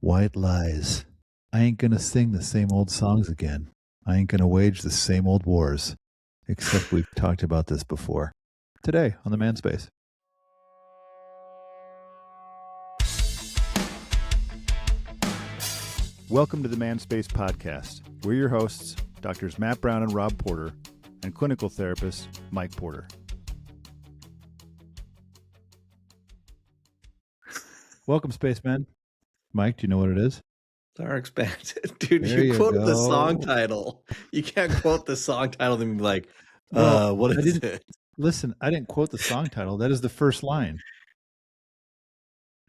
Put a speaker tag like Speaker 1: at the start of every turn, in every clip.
Speaker 1: White lies. I ain't gonna sing the same old songs again. I ain't gonna wage the same old wars. Except we've talked about this before. Today on the Manspace. Welcome to the Manspace podcast. We're your hosts, Doctors Matt Brown and Rob Porter, and clinical therapist Mike Porter. Welcome, Spacemen. Mike, do you know what it is?
Speaker 2: RxBandits. Dude,
Speaker 1: There
Speaker 2: you
Speaker 1: you
Speaker 2: quoted the
Speaker 1: go.
Speaker 2: song title. You can't quote the song title and be like, what is it?
Speaker 1: Listen, I didn't quote the song title. That is the first line.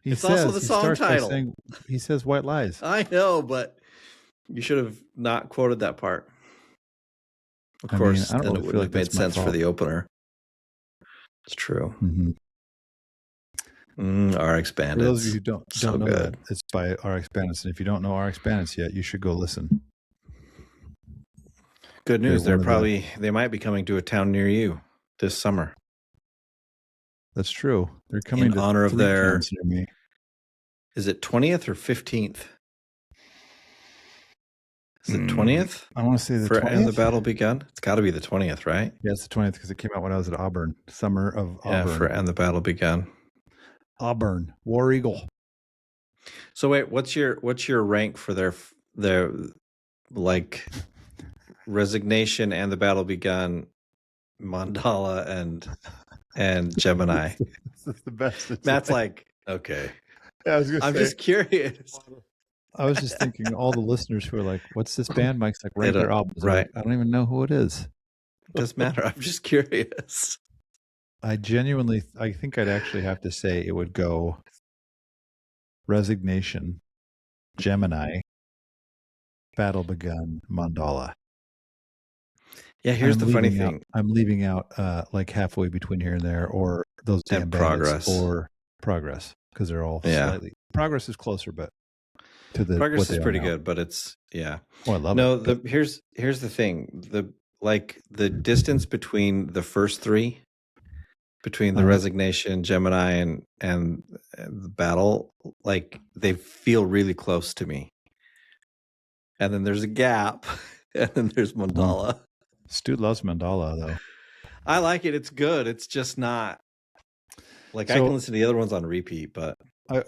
Speaker 2: It's also the song title.
Speaker 1: He says white lies.
Speaker 2: I know, but you should have not quoted that part. Of course,
Speaker 1: I don't
Speaker 2: then
Speaker 1: really
Speaker 2: it
Speaker 1: feel
Speaker 2: wouldn't
Speaker 1: like
Speaker 2: have made
Speaker 1: that's my
Speaker 2: sense for
Speaker 1: fault.
Speaker 2: the opener. It's true.
Speaker 1: Mm-hmm.
Speaker 2: RxBandits.
Speaker 1: For those of you who don't
Speaker 2: So
Speaker 1: know
Speaker 2: good.
Speaker 1: that, it's by RxBandits. And if you don't know RxBandits yet, you should go listen.
Speaker 2: Good news.
Speaker 1: They're
Speaker 2: They might be coming to a town near you this summer.
Speaker 1: That's true. They're coming
Speaker 2: in
Speaker 1: to
Speaker 2: honor of their
Speaker 1: towns near me.
Speaker 2: Is it 20th or 15th? Is it 20th?
Speaker 1: I want to say the
Speaker 2: For
Speaker 1: 20th.
Speaker 2: And the Battle Begun? It's got to be the 20th, right?
Speaker 1: Yeah, it's the 20th because it came out when I was at Auburn. Summer of Auburn.
Speaker 2: Yeah, for And the Battle Begun.
Speaker 1: Auburn. War Eagle.
Speaker 2: So wait, what's your rank for their like Resignation, And the Battle Begun, Mandala, and Gemini?
Speaker 1: This is the best.
Speaker 2: Matt's like, okay.
Speaker 1: Yeah,
Speaker 2: I'm just curious.
Speaker 1: I was just thinking all the listeners who are like, what's this band? Mike's like, rank their albums.
Speaker 2: Right.
Speaker 1: Like, I don't even know who it is.
Speaker 2: It doesn't matter. I'm just curious.
Speaker 1: I think I'd actually have to say it would go Resignation, Gemini, Battle Begun, Mandala.
Speaker 2: Yeah, here's the funny thing.
Speaker 1: I'm leaving out like halfway between here and there, or those damn
Speaker 2: Progress
Speaker 1: or Progress, because they're all slightly. Progress is closer, but to the
Speaker 2: Progress is pretty good, but it's
Speaker 1: Oh, I love it.
Speaker 2: Here's the thing. The distance between the first three, between the Resignation, Gemini, and the Battle, like they feel really close to me. And then there's a gap, and then there's Mandala.
Speaker 1: Stu loves Mandala, though.
Speaker 2: I like it. It's good. It's just not like I can listen to the other ones on repeat, but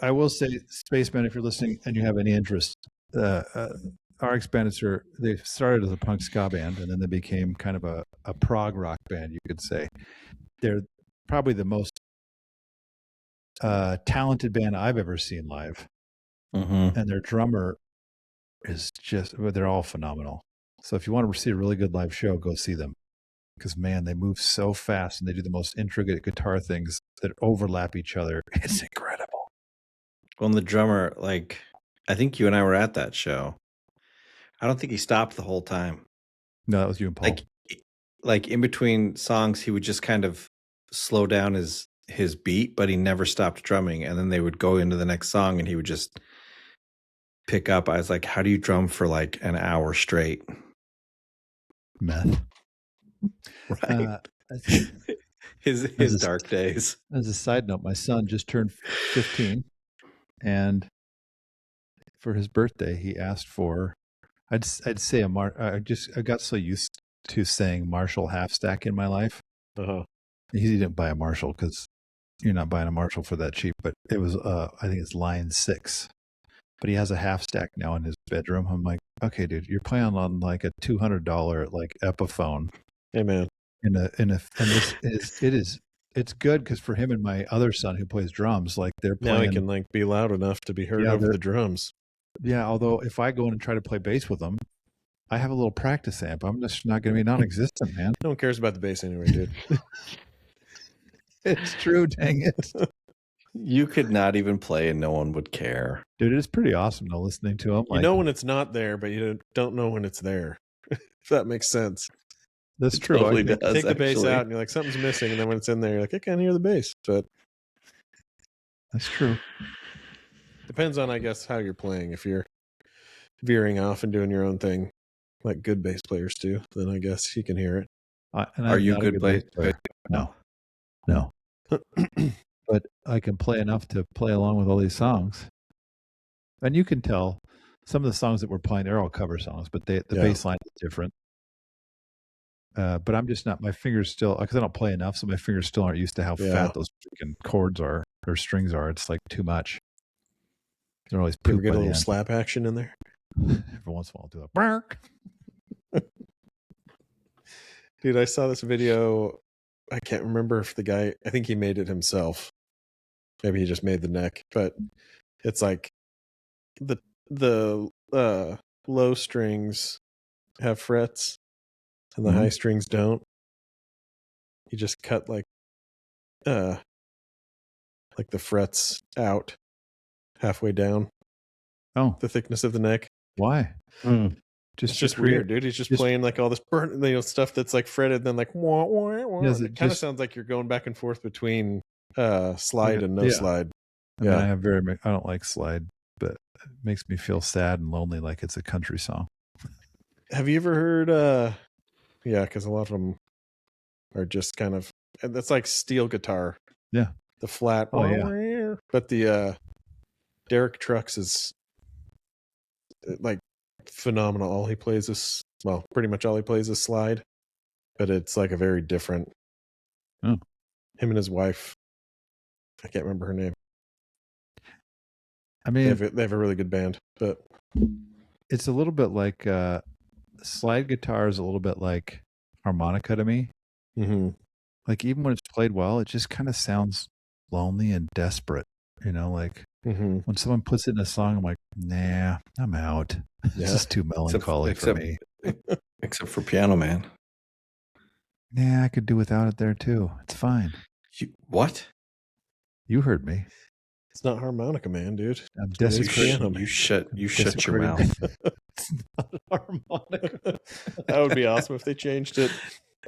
Speaker 1: I will say, Spacemen, if you're listening and you have any interest, RxBandits they started as a punk ska band, and then they became kind of a prog rock band, you could say. They're probably the most talented band I've ever seen live.
Speaker 2: Mm-hmm.
Speaker 1: And their drummer is they're all phenomenal. So if you want to see a really good live show, go see them. Because, man, they move so fast and they do the most intricate guitar things that overlap each other. It's incredible.
Speaker 2: Well, and the drummer, like, I think you and I were at that show. I don't think he stopped the whole time.
Speaker 1: No, that was you and Paul.
Speaker 2: Like in between songs, he would just kind of slow down his beat, but he never stopped drumming. And then they would go into the next song and he would just pick up. I was like, how do you drum for like an hour straight?
Speaker 1: Meth.
Speaker 2: Right. His dark days.
Speaker 1: As a side note, my son just turned 15, and for his birthday, he asked for, I'd say I got so used to saying Marshall half stack in my life.
Speaker 2: Uh-huh.
Speaker 1: He didn't buy a Marshall because you're not buying a Marshall for that cheap, but it was, I think it's line 6. But he has a half stack now in his bedroom. I'm like, okay, dude, you're playing on like a $200 like Epiphone.
Speaker 2: Hey, man.
Speaker 1: It's good because for him and my other son who plays drums, like they're playing.
Speaker 3: Now he can like be loud enough to be heard over the drums.
Speaker 1: Yeah, although if I go in and try to play bass with them, I have a little practice amp. I'm just not going to be non-existent, man.
Speaker 3: No one cares about the bass anyway, dude.
Speaker 1: It's true, dang it.
Speaker 2: You could not even play and no one would care.
Speaker 1: Dude, it's pretty awesome though, listening to them.
Speaker 3: You know when it's not there, but you don't know when it's there. If that makes sense.
Speaker 1: That's true.
Speaker 2: Totally does,
Speaker 3: take the bass out and you're like, something's missing. And then when it's in there, you're like, I can't hear the bass. But
Speaker 1: that's true.
Speaker 3: Depends on, I guess, how you're playing. If you're veering off and doing your own thing, like good bass players do, then I guess you can hear it.
Speaker 2: Are you a good bass player?
Speaker 1: No. But I can play enough to play along with all these songs. And you can tell some of the songs that we're playing, they're all cover songs, but the bass line is different. But I'm just not, my fingers still, because I don't play enough, so my fingers still aren't used to how fat those freaking chords are or strings are. It's like too much. You always
Speaker 3: ever get a little slap action in there?
Speaker 1: Every once in a while, I'll do a bark.
Speaker 3: Dude, I saw this video. I can't remember if the guy, I think he made it himself. Maybe he just made the neck, but it's like the low strings have frets and the high strings don't. You just cut like the frets out halfway down.
Speaker 1: Oh,
Speaker 3: the thickness of the neck.
Speaker 1: Why?
Speaker 3: It's just weird, dude. He's just playing like all this stuff that's like fretted, and then like wah, wah, wah. It kind of sounds like you're going back and forth between slide and no slide.
Speaker 1: I mean, I don't like slide, but it makes me feel sad and lonely, like it's a country song.
Speaker 3: Have you ever heard? Because a lot of them are just kind of, that's like steel guitar.
Speaker 1: Yeah,
Speaker 3: the flat.
Speaker 1: Oh yeah,
Speaker 3: but the Derek Trucks is like phenomenal. All he plays is, well, pretty much all he plays is slide, but it's like a very different.
Speaker 1: Oh.
Speaker 3: Him and his wife, I can't remember her name.
Speaker 1: I mean,
Speaker 3: they have a really good band, but
Speaker 1: it's a little bit like slide guitar is a little bit like harmonica to me.
Speaker 3: Mm-hmm.
Speaker 1: Like even when it's played well, it just kind of sounds lonely and desperate. Like when someone puts it in a song, I'm like, nah, I'm out. It's just too melancholy for me.
Speaker 2: Except for Piano Man.
Speaker 1: Yeah, I could do without it there too. It's fine.
Speaker 2: What?
Speaker 1: You heard me.
Speaker 3: It's not harmonica, man, dude.
Speaker 1: I'm desperate.
Speaker 2: You shut your mouth.
Speaker 1: It's not harmonica.
Speaker 3: That would be awesome if they changed it.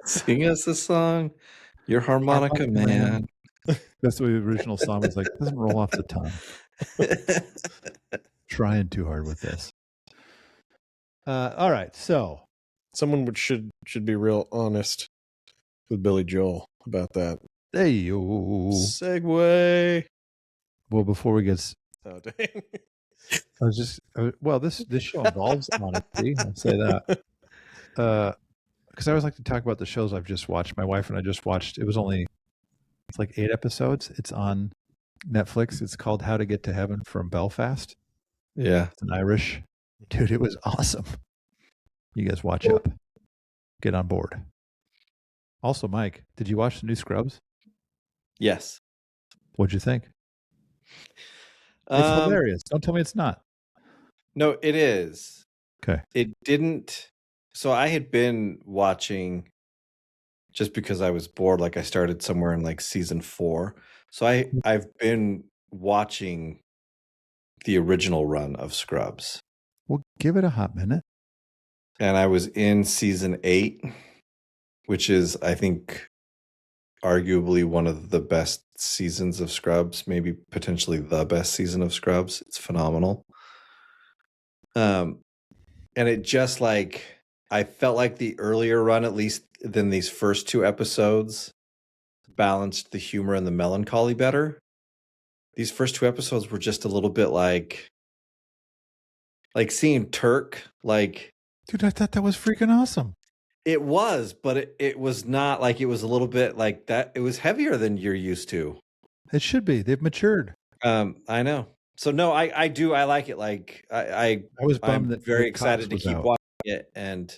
Speaker 2: Sing us a song. You're harmonica man.
Speaker 1: That's the way the original song was like. It doesn't roll off the tongue. Trying too hard with this. All right, so
Speaker 3: someone should be real honest with Billy Joel about that.
Speaker 1: Hey yo.
Speaker 3: Segue.
Speaker 1: Well, before we get,
Speaker 3: oh dang,
Speaker 1: this show involves honesty. I'll say that. Because I always like to talk about the shows I've just watched. My wife and I just watched. It's like 8 episodes. It's on Netflix. It's called How to Get to Heaven from Belfast.
Speaker 2: Yeah.
Speaker 1: It's an Irish. Dude, it was awesome. You guys watch up. Get on board. Also, Mike, did you watch the new Scrubs?
Speaker 2: Yes.
Speaker 1: What'd you think? It's hilarious. Don't tell me it's not.
Speaker 2: No, it is.
Speaker 1: Okay.
Speaker 2: It didn't. So I had been watching just because I was bored. Like I started somewhere in like season 4. So I've been watching the original run of Scrubs.
Speaker 1: Well, give it a hot minute.
Speaker 2: And I was in season 8, which is, I think, arguably one of the best seasons of Scrubs, maybe potentially the best season of Scrubs. It's phenomenal. And it just like, I felt like the earlier run, at least than these first 2 episodes, balanced the humor and the melancholy better. These first 2 episodes were just a little bit like seeing Turk, like,
Speaker 1: dude, I thought that was freaking awesome.
Speaker 2: It was, but it was not like, it was a little bit like that. It was heavier than you're used to.
Speaker 1: It should be. They've matured.
Speaker 2: I know. So no, I do. I like it. Like I
Speaker 1: was bummed that
Speaker 2: very excited to keep watching it, and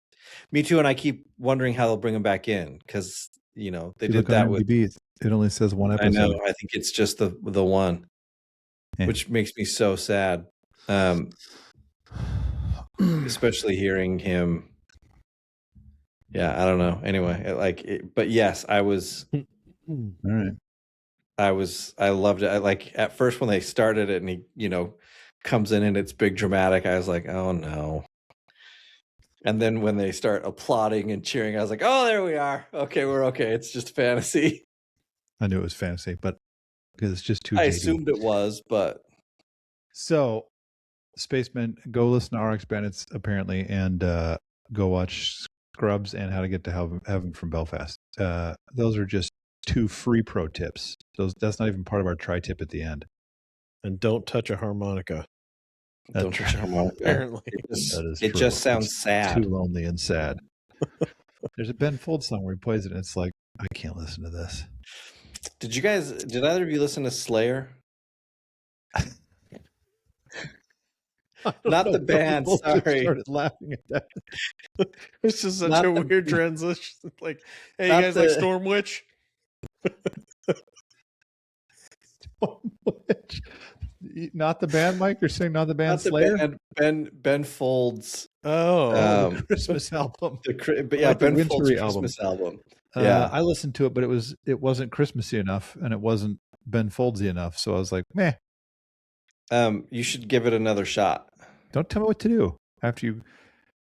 Speaker 2: me too. And I keep wondering how they'll bring him back in, because they did that with.
Speaker 1: It only says 1 episode.
Speaker 2: I know. I think it's just the one, which makes me so sad. Especially hearing him. Yeah, I don't know. Anyway, but yes, I was.
Speaker 1: All right.
Speaker 2: I loved it. At first when they started it and he, comes in and it's big dramatic, I was like, oh no. And then when they start applauding and cheering, I was like, oh, there we are. Okay, we're okay. It's just fantasy.
Speaker 1: I knew it was fantasy, but because it's just too.
Speaker 2: I assumed it was, but.
Speaker 1: So, Spacemen, go listen to RxBandits apparently, and go watch Scrubs and How to Get to Heaven from Belfast. Those are just 2 free pro tips. That's not even part of our tri-tip at the end.
Speaker 3: And don't touch a harmonica.
Speaker 2: Don't touch your harmonica.
Speaker 3: Apparently.
Speaker 2: It just sounds sad.
Speaker 1: Too lonely and sad. There's a Ben Folds song where he plays it, and it's like, I can't listen to this.
Speaker 2: Did either of you listen to Slayer? Not the band, sorry.
Speaker 1: Started laughing at that.
Speaker 3: It's just such a weird transition. Like, hey, you guys like Storm Witch?
Speaker 1: Not the band, Mike? You're saying not the band Slayer?
Speaker 2: Ben Folds.
Speaker 1: The Christmas album.
Speaker 2: Ben Folds' Christmas album.
Speaker 1: Yeah, I listened to it, but it wasn't Christmassy enough, and it wasn't Ben Foldsy enough. So I was like, meh.
Speaker 2: You should give it another shot.
Speaker 1: Don't tell me what to do after you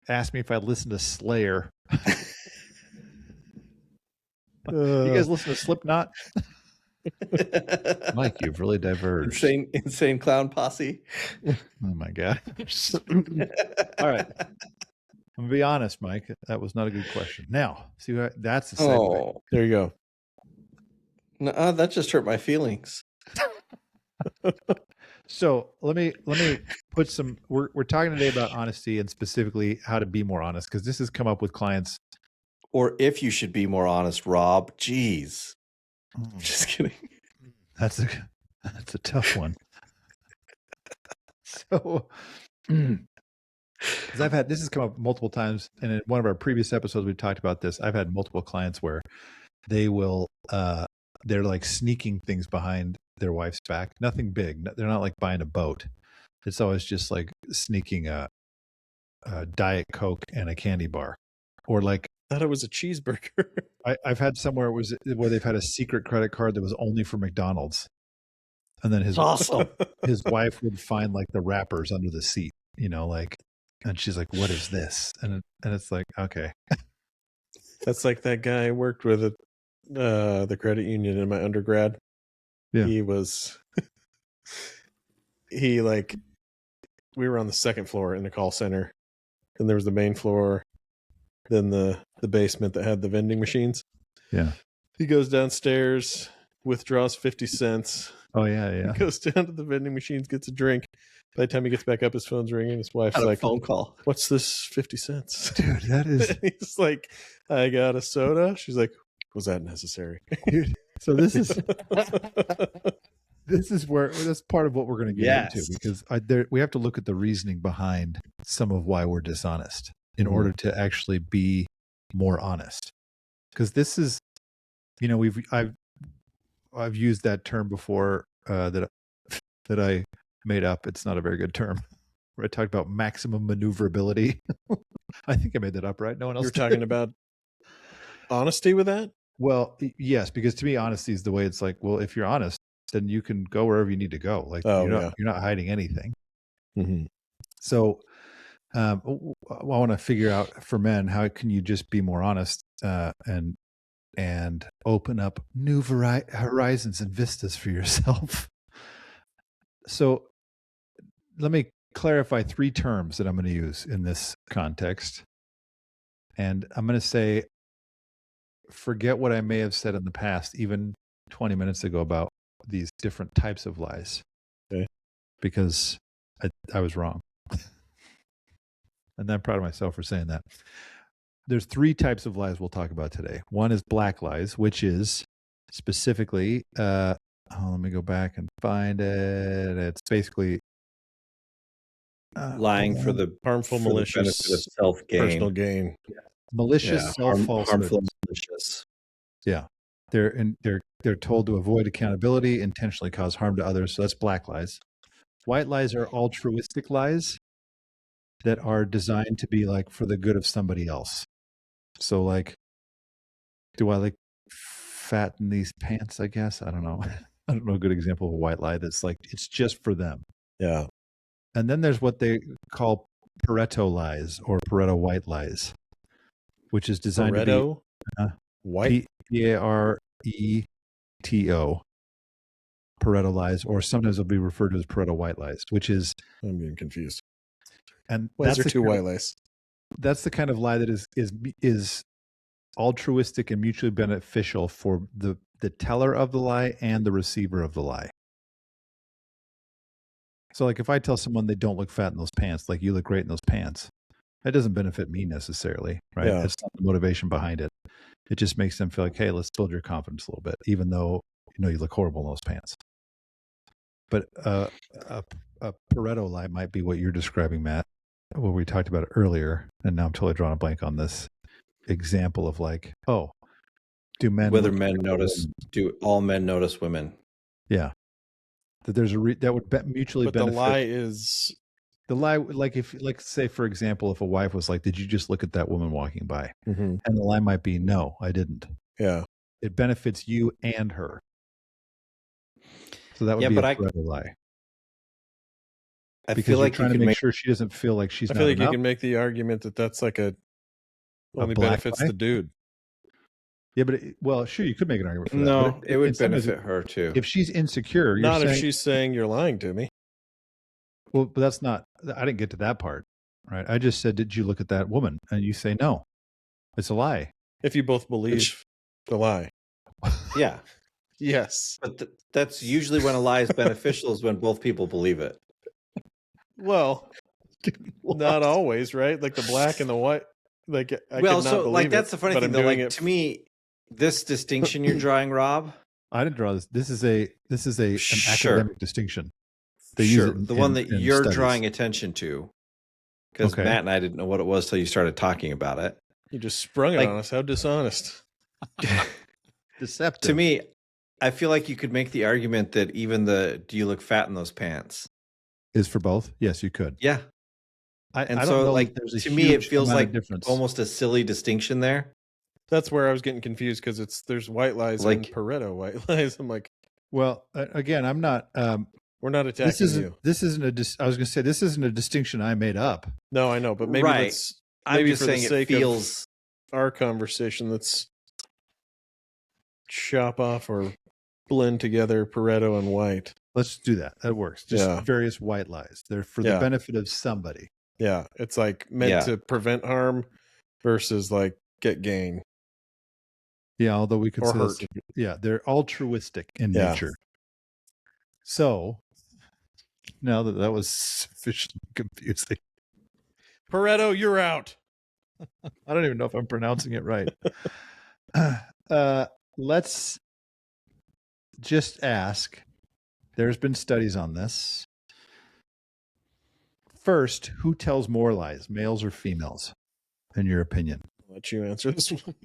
Speaker 1: ask me if I listen to Slayer. You guys listen to Slipknot? Mike, you've really diverged.
Speaker 2: Insane Clown Posse.
Speaker 1: Oh my god! All right, I'm gonna be honest, Mike. That was not a good question. Now, see, that's the segue.
Speaker 3: Oh, there you go.
Speaker 2: No, that just hurt my feelings.
Speaker 1: So let me put some. We're talking today about honesty and specifically how to be more honest, because this has come up with clients.
Speaker 2: Or if you should be more honest, Rob. Jeez. Just kidding.
Speaker 1: That's a tough one. So, because this has come up multiple times, and in one of our previous episodes we talked about this. I've had multiple clients where they will they're like sneaking things behind their wife's back. Nothing big. They're not like buying a boat. It's always just like sneaking a Diet Coke and a candy bar, or like.
Speaker 3: I thought it was a cheeseburger.
Speaker 1: I've had somewhere where they've had a secret credit card that was only for McDonald's, and then his wife would find like the wrappers under the seat, and she's like, "What is this?" And it's like, okay,
Speaker 3: that's like that guy I worked with at the credit union in my undergrad. Yeah, we were on the second floor in the call center, and there was the main floor. Then the basement that had the vending machines.
Speaker 1: Yeah.
Speaker 3: He goes downstairs, withdraws 50 cents.
Speaker 1: Oh, yeah.
Speaker 3: He goes down to the vending machines, gets a drink. By the time he gets back up, his phone's ringing. His wife's like,
Speaker 2: phone call.
Speaker 3: What's this 50 cents?
Speaker 1: Dude, that is...
Speaker 3: He's like, I got a soda. She's like, was that necessary?
Speaker 1: Dude, so this is... that's part of what we're going to get into, because we have to look at the reasoning behind some of why we're dishonest in order to actually be more honest. Because this is, I've used that term before that I made up. It's not a very good term. Where I talked about maximum maneuverability. I think I made that up, right? No one else.
Speaker 3: You're talking about honesty with that?
Speaker 1: Well, yes, because to me, honesty is the way it's like, well, if you're honest, then you can go wherever you need to go. Like you're not hiding anything.
Speaker 3: Mm-hmm.
Speaker 1: So I want to figure out for men, how can you just be more honest and open up new horizons and vistas for yourself. So let me clarify 3 terms that I'm going to use in this context. And I'm going to say, forget what I may have said in the past, even 20 minutes ago, about these different types of lies.
Speaker 3: Okay.
Speaker 1: Because I was wrong. And I'm proud of myself for saying that. There's 3 types of lies we'll talk about today. One is black lies, which is specifically, let me go back and find it. It's basically
Speaker 2: lying for the
Speaker 3: harmful, malicious,
Speaker 2: benefit of self-gain,
Speaker 3: personal gain,
Speaker 1: malicious, self-falsehood.
Speaker 2: Harmful, malicious.
Speaker 1: Yeah, they're told to avoid accountability, intentionally cause harm to others. So that's black lies. White lies are altruistic lies that are designed to be like for the good of somebody else. So like, do I like fatten these pants? I guess. I don't know. I don't know a good example of a white lie that's like, it's just for them.
Speaker 3: Yeah.
Speaker 1: And then there's what they call Pareto lies or Pareto white lies, which is designed
Speaker 3: Pareto
Speaker 1: to be
Speaker 3: white,
Speaker 1: Pareto, Pareto lies, or sometimes it'll be referred to as Pareto white lies, which is,
Speaker 3: I'm getting confused.
Speaker 1: And
Speaker 3: why is there 2 white lies?
Speaker 1: That's the kind of lie that is altruistic and mutually beneficial for the teller of the lie and the receiver of the lie. So like if I tell someone they don't look fat in those pants, like you look great in those pants, that doesn't benefit me necessarily, right?
Speaker 3: Yeah.
Speaker 1: It's not the motivation behind it. It just makes them feel like, hey, let's build your confidence a little bit, even though you look horrible in those pants. But a Pareto lie might be what you're describing, Matt, what we talked about earlier, and now I'm totally drawing a blank on this example of like, oh, do men
Speaker 2: Whether
Speaker 1: look
Speaker 2: men
Speaker 1: great in
Speaker 2: notice,
Speaker 1: women?
Speaker 2: do all men notice women?
Speaker 1: Yeah, that there's that would mutually
Speaker 3: But
Speaker 1: benefit.
Speaker 3: the lie is
Speaker 1: The lie, like if, like, say, for example, if a wife was like, "Did you just look at that woman walking by?"
Speaker 3: Mhm.
Speaker 1: And the lie might be, "No, I didn't."
Speaker 3: Yeah.
Speaker 1: It benefits you and her. So that would
Speaker 2: Yeah,
Speaker 1: be a
Speaker 2: but
Speaker 1: forever lie
Speaker 2: I
Speaker 1: because
Speaker 2: feel
Speaker 1: you're
Speaker 2: like you
Speaker 1: trying to
Speaker 2: could
Speaker 1: make
Speaker 2: make
Speaker 1: sure she doesn't feel like she's
Speaker 3: I
Speaker 1: not
Speaker 3: feel like you
Speaker 1: enough.
Speaker 3: can make the argument that that's like only
Speaker 1: black
Speaker 3: benefits
Speaker 1: lie?
Speaker 3: the dude.
Speaker 1: Yeah, but well, sure, you could make an argument for that.
Speaker 2: no,
Speaker 1: But
Speaker 2: it would
Speaker 1: in some ways,
Speaker 2: benefit her too.
Speaker 1: if she's insecure, you're
Speaker 3: Not if
Speaker 1: saying,
Speaker 3: she's saying you're lying to me.
Speaker 1: well, but that's not. I didn't get to that part, right? I just said, "Did you look at that woman?" And you say, "No, it's a lie."
Speaker 3: If you both believe the lie.
Speaker 2: Yeah,
Speaker 3: Yes.
Speaker 2: but that's usually when a lie is beneficial is when both people believe it.
Speaker 3: Well, not always, right? Like the black and the white. Like I
Speaker 2: well,
Speaker 3: could not
Speaker 2: so
Speaker 3: believe
Speaker 2: like
Speaker 3: it,
Speaker 2: that's the funny
Speaker 3: but
Speaker 2: thing
Speaker 3: I'm
Speaker 2: though.
Speaker 3: doing
Speaker 2: Like
Speaker 3: it.
Speaker 2: to me, this distinction you're drawing, Rob.
Speaker 1: I didn't draw this. This is an
Speaker 2: Sure.
Speaker 1: academic distinction. They use
Speaker 2: Sure,
Speaker 1: it
Speaker 2: the one
Speaker 1: in
Speaker 2: that you're
Speaker 1: studies.
Speaker 2: drawing attention to, because
Speaker 1: Okay.
Speaker 2: Matt and I didn't know what it was till you started talking about it.
Speaker 3: You just sprung it
Speaker 2: Like-
Speaker 3: on us. How dishonest.
Speaker 1: Deceptive.
Speaker 2: To me, I feel like you could make the argument that even do you look fat in those pants?
Speaker 1: Is for both. Yes, you could.
Speaker 2: Yeah.
Speaker 1: I
Speaker 2: And
Speaker 1: don't
Speaker 2: so
Speaker 1: know
Speaker 2: like
Speaker 1: that there's a
Speaker 2: to me, it
Speaker 1: huge
Speaker 2: feels
Speaker 1: amount
Speaker 2: like
Speaker 1: of difference.
Speaker 2: almost a silly distinction there.
Speaker 3: That's where I was getting confused because there's white lies and
Speaker 2: Like-
Speaker 3: Pareto white lies. I'm like,
Speaker 1: Well, again, I'm not.
Speaker 3: we're not attacking
Speaker 1: This isn't.
Speaker 3: you.
Speaker 1: This isn't a. I was going to say this isn't a distinction I made up.
Speaker 3: No, I know, but maybe
Speaker 2: Right.
Speaker 3: let's
Speaker 2: I'm
Speaker 3: maybe
Speaker 2: just
Speaker 3: for the
Speaker 2: saying it
Speaker 3: sake
Speaker 2: feels
Speaker 3: of our conversation, let's chop off or blend together Pareto and white.
Speaker 1: Let's do that. That works. Just
Speaker 3: Yeah.
Speaker 1: various white lies. They're for the
Speaker 3: Yeah.
Speaker 1: benefit of somebody.
Speaker 3: Yeah, it's like meant
Speaker 2: Yeah.
Speaker 3: to prevent harm versus like get gain
Speaker 1: Yeah. Although we could
Speaker 3: or
Speaker 1: say
Speaker 3: hurt.
Speaker 1: this- yeah, they're altruistic in
Speaker 3: Yeah.
Speaker 1: nature. So now that was sufficiently confusing.
Speaker 3: Pareto, you're out.
Speaker 1: I don't even know if I'm pronouncing it right. Let's just ask. There's been studies on this. First, who tells more lies, males or females, in your opinion?
Speaker 3: I'll let you answer this one.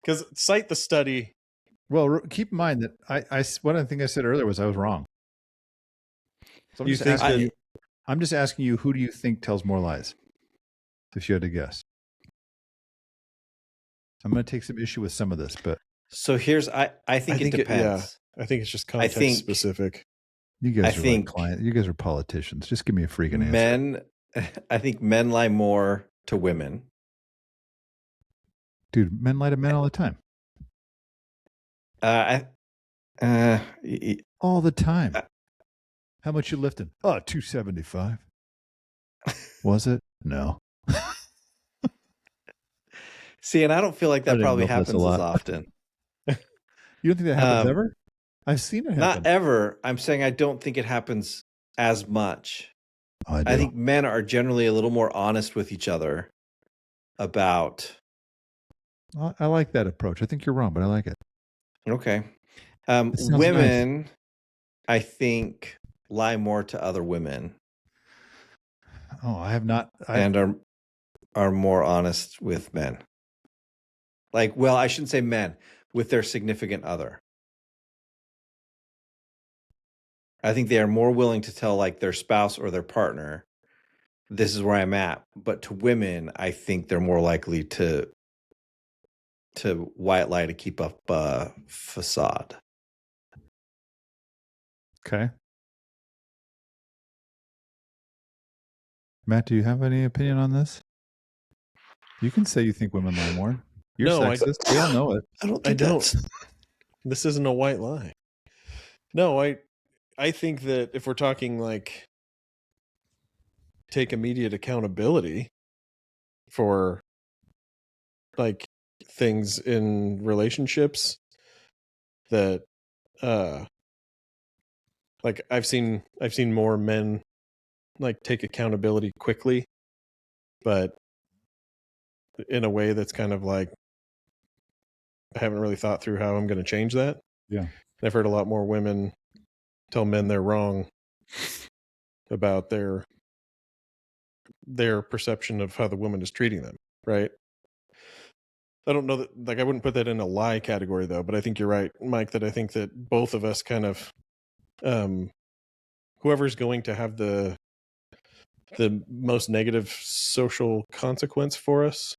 Speaker 3: Because cite the study.
Speaker 1: Well, keep in mind that what I think I said earlier was I was wrong. So
Speaker 3: You think that-
Speaker 1: I'm just asking you, who do you think tells more lies? If you had to guess. I'm going to take some issue with some of this, but
Speaker 2: so. Here's I think it depends.
Speaker 3: I think it's just context
Speaker 2: think-
Speaker 3: specific.
Speaker 1: you guys
Speaker 2: I
Speaker 1: are
Speaker 2: think-
Speaker 1: like clients. You guys are politicians. Just give me a freaking answer.
Speaker 2: Men, I think men lie more to women.
Speaker 1: Dude, men lie to men all the time. All the time. How much you lifting? Oh, 275. Was it? No.
Speaker 2: See, and I don't feel like
Speaker 1: I
Speaker 2: that
Speaker 1: didn't
Speaker 2: probably
Speaker 1: know if that's
Speaker 2: happens
Speaker 1: a
Speaker 2: as
Speaker 1: lot.
Speaker 2: often.
Speaker 1: You don't think that happens
Speaker 2: Um,
Speaker 1: ever? I've seen it happen.
Speaker 2: Not ever. I'm saying I don't think it happens as much.
Speaker 1: Oh, I do.
Speaker 2: I think men are generally a little more honest with each other about.
Speaker 1: I like that approach. I think you're wrong, but I like it.
Speaker 2: Okay.
Speaker 1: It sounds
Speaker 2: Women, I think, lie more to other women
Speaker 1: Oh, I have not.
Speaker 2: and are more honest with men. Like, well, I shouldn't say men, with their significant other. I think they are more willing to tell like their spouse or their partner, this is where I'm at. But to women, I think they're more likely to white lie to keep up a facade.
Speaker 1: Okay. Matt, do you have any opinion on this? You can say you think women lie more. You're
Speaker 3: No,
Speaker 1: sexist. We all know it.
Speaker 3: I don't. This isn't a white lie. No, I think that if we're talking like take immediate accountability for like things in relationships, that like I've seen more men like take accountability quickly, but in a way that's kind of like, I haven't really thought through how I'm going to change that.
Speaker 1: Yeah.
Speaker 3: And I've heard a lot more women tell men they're wrong about their perception of how the woman is treating them, right? I don't know that, like, I wouldn't put that in a lie category though, but I think you're right, Mike, that I think that both of us kind of, whoever's going to have the most negative social consequence for us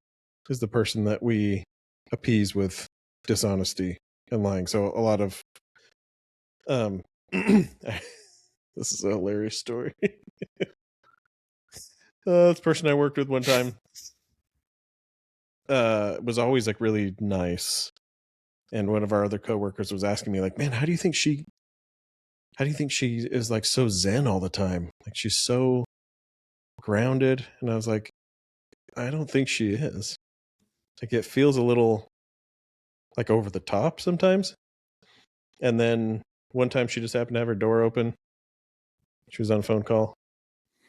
Speaker 3: is the person that we appease with dishonesty and lying. So a lot of, this is a hilarious story. This person I worked with one time was always like really nice, and one of our other coworkers was asking me like, man, how do you think she is like so zen all the time, like she's so grounded? And I was like, I don't think she is. Like, it feels a little like over the top sometimes. And then one time she just happened to have her door open, she was on a phone call,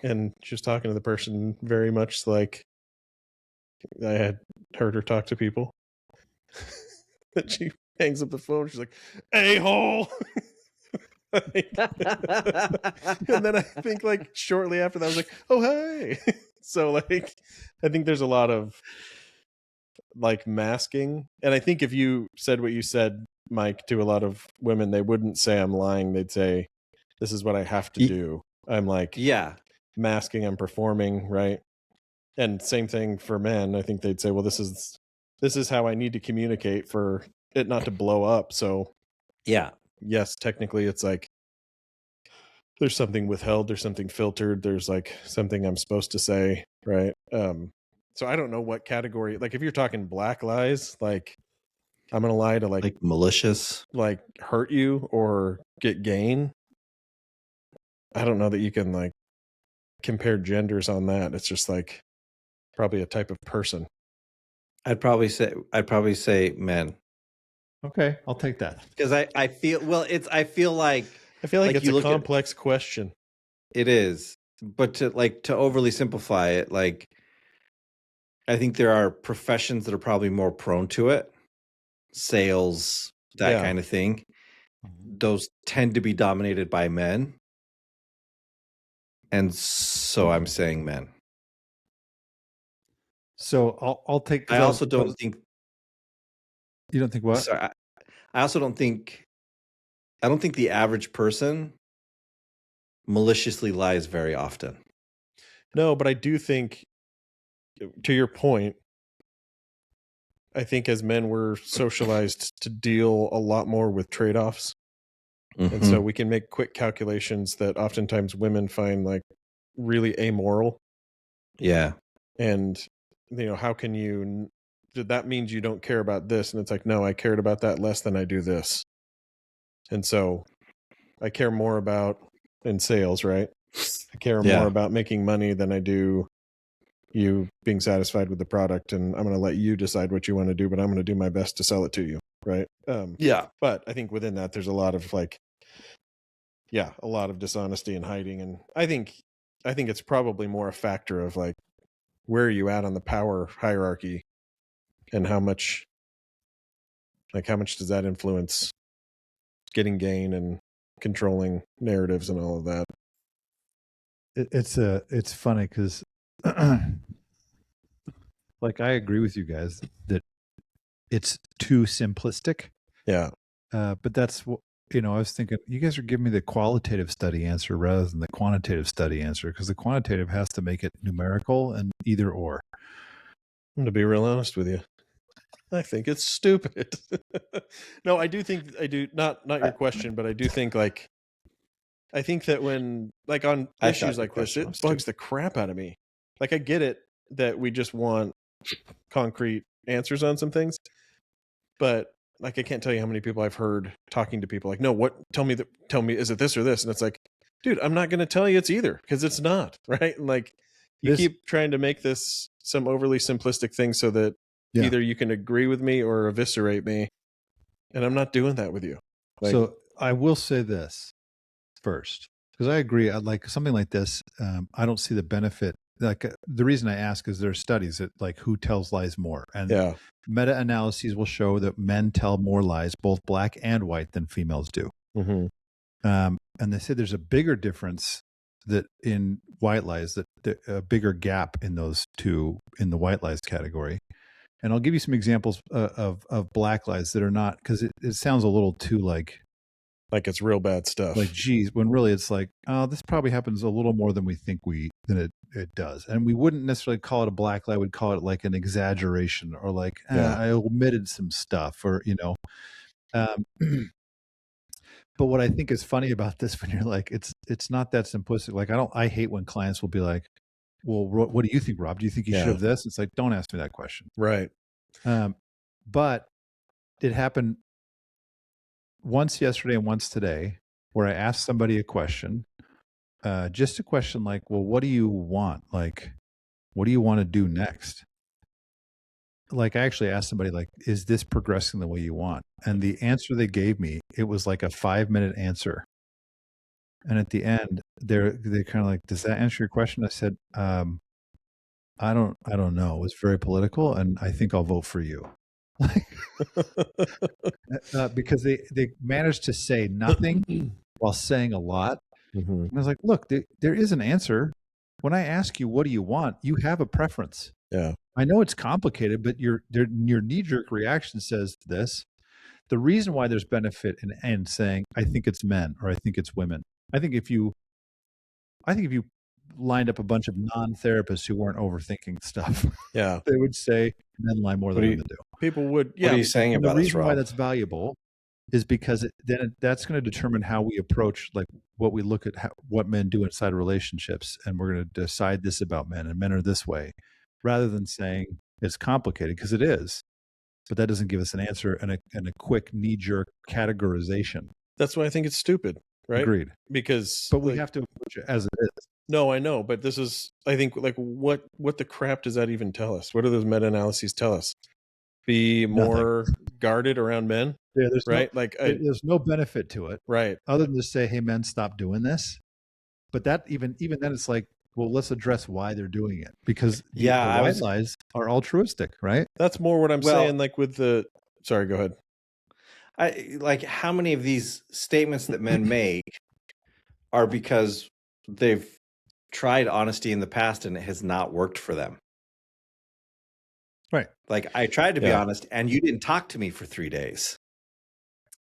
Speaker 3: and she was talking to the person very much like I had heard her talk to people. That she hangs up the phone. She's like, "A-hole." And then I think like shortly after that, I was like, "Oh, hey." So like, I think there's a lot of like masking. And I think if you said what you said, Mike, to a lot of women, they wouldn't say I'm lying. They'd say, this is what I have to do. I'm like,
Speaker 2: Yeah.
Speaker 3: masking, I'm performing, right? And same thing for men. I think they'd say, well, this is how I need to communicate for it not to blow up. So
Speaker 2: Yeah.
Speaker 3: yes, technically it's like there's something withheld, there's something filtered, there's like something I'm supposed to say, right? So I don't know what category, like if you're talking black lies, like I'm gonna lie to like
Speaker 2: malicious,
Speaker 3: like hurt you or get gain. I don't know that you can like compare genders on that. It's just like probably a type of person.
Speaker 2: I'd probably say men.
Speaker 1: Okay, I'll take that.
Speaker 2: Because I feel I feel like
Speaker 3: it's
Speaker 2: you
Speaker 3: a complex question.
Speaker 2: It is, but to overly simplify it, like I think there are professions that are probably more prone to it, sales, that kind of thing. Those tend to be dominated by men, and so I'm saying men.
Speaker 1: So I'll take.
Speaker 2: I also don't think.
Speaker 1: You don't think what?
Speaker 2: Sorry, I also don't think. I don't think the average person maliciously lies very often.
Speaker 3: No, but I do think, to your point, I think as men we're socialized to deal a lot more with trade-offs. Mm-hmm. And so we can make quick calculations that oftentimes women find like really amoral.
Speaker 2: Yeah.
Speaker 3: And, you know, how can you, that means you don't care about this. And it's like, no, I cared about that less than I do this. And so I care more about, in sales, right? I care more about making money than I do you being satisfied with the product. And I'm going to let you decide what you want to do, but I'm going to do my best to sell it to you. Right. But I think within that, there's a lot of like, a lot of dishonesty and hiding. And I think it's probably more a factor of like, where are you at on the power hierarchy, and how much does that influence getting gain and controlling narratives and all of that?
Speaker 1: It's funny because like I agree with you guys that it's too simplistic.
Speaker 3: Yeah.
Speaker 1: But that's what, I was thinking, you guys are giving me the qualitative study answer rather than the quantitative study answer, because the quantitative has to make it numerical and either or.
Speaker 3: I'm going to be real honest with you. I think it's stupid. No, I do not your question, but I do think like, I think that when like on issues like this, it bugs the crap out of me. Like I get it that we just want concrete answers on some things, but like I can't tell you how many people I've heard talking to people like, no, tell me, is it this or this? And it's like, dude, I'm not going to tell you it's either, because it's not, right? And like you keep trying to make this some overly simplistic thing so that either you can agree with me or eviscerate me, and I'm not doing that with you.
Speaker 1: Like, so I will say this. first, because I agree. Like something like this, I don't see the benefit. Like the reason I ask is there's studies that like who tells lies more, and
Speaker 3: Yeah.
Speaker 1: meta-analyses will show that men tell more lies, both black and white, than females do.
Speaker 3: Mm-hmm.
Speaker 1: And they say there's a bigger difference that in white lies, that a bigger gap in those two in the white lies category. And I'll give you some examples of black lies that are not, because it sounds a little too like
Speaker 3: it's real bad stuff.
Speaker 1: like, geez, when really it's like, oh, this probably happens a little more than we think it does. And we wouldn't necessarily call it a black lie. We'd call it like an exaggeration, or like, I omitted some stuff, or, but what I think is funny about this, when you're like, it's not that simplistic. Like, I hate when clients will be like, well, what do you think, Rob? Do you think you should have this? It's like, don't ask me that question.
Speaker 3: Right.
Speaker 1: But it happened once yesterday and once today, where I asked somebody a question, just a question like, well, what do you want? Like, what do you want to do next? Like, I actually asked somebody, like, is this progressing the way you want? And the answer they gave me, it was like a 5-minute answer. And at the end, they're kind of like, does that answer your question? I said, I don't know. It was very political, and I think I'll vote for you. Because they managed to say nothing while saying a lot.
Speaker 3: Mm-hmm.
Speaker 1: And I was like, look, there is an answer. When I ask you, what do you want? You have a preference.
Speaker 3: Yeah.
Speaker 1: I know it's complicated, but your knee-jerk reaction says this. The reason why there's benefit in saying, I think it's men, or I think it's women. I think if you lined up a bunch of non-therapists who weren't overthinking stuff,
Speaker 3: Yeah,
Speaker 1: they would say men lie more than women do.
Speaker 3: People would. Yeah.
Speaker 2: What are you saying
Speaker 1: And
Speaker 2: about
Speaker 1: the
Speaker 2: this,
Speaker 1: reason why
Speaker 2: Rob?
Speaker 1: that's valuable is because that's going to determine how we approach, like, what we look at, what men do inside of relationships, and we're going to decide this about men, and men are this way, rather than saying it's complicated, because it is, but that doesn't give us an answer and a quick knee-jerk categorization.
Speaker 3: That's why I think it's stupid, right?
Speaker 1: Agreed.
Speaker 3: Because,
Speaker 1: but we have to approach it as it is.
Speaker 3: No, I know, but this is, I think, like, what the crap does that even tell us? What do those meta-analyses tell us? Be more guarded around men,
Speaker 1: there's
Speaker 3: right?
Speaker 1: There's no benefit to it,
Speaker 3: right?
Speaker 1: Other than to say, hey, men, stop doing this. But that even then, it's like, well, let's address why they're doing it, because the white lies are altruistic, right?
Speaker 3: That's more what I'm saying. Like with the, sorry, go ahead.
Speaker 2: I like, how many of these statements that men make are because they've tried honesty in the past and it has not worked for them.
Speaker 1: Right.
Speaker 2: Like, I tried to be honest and you didn't talk to me for 3 days.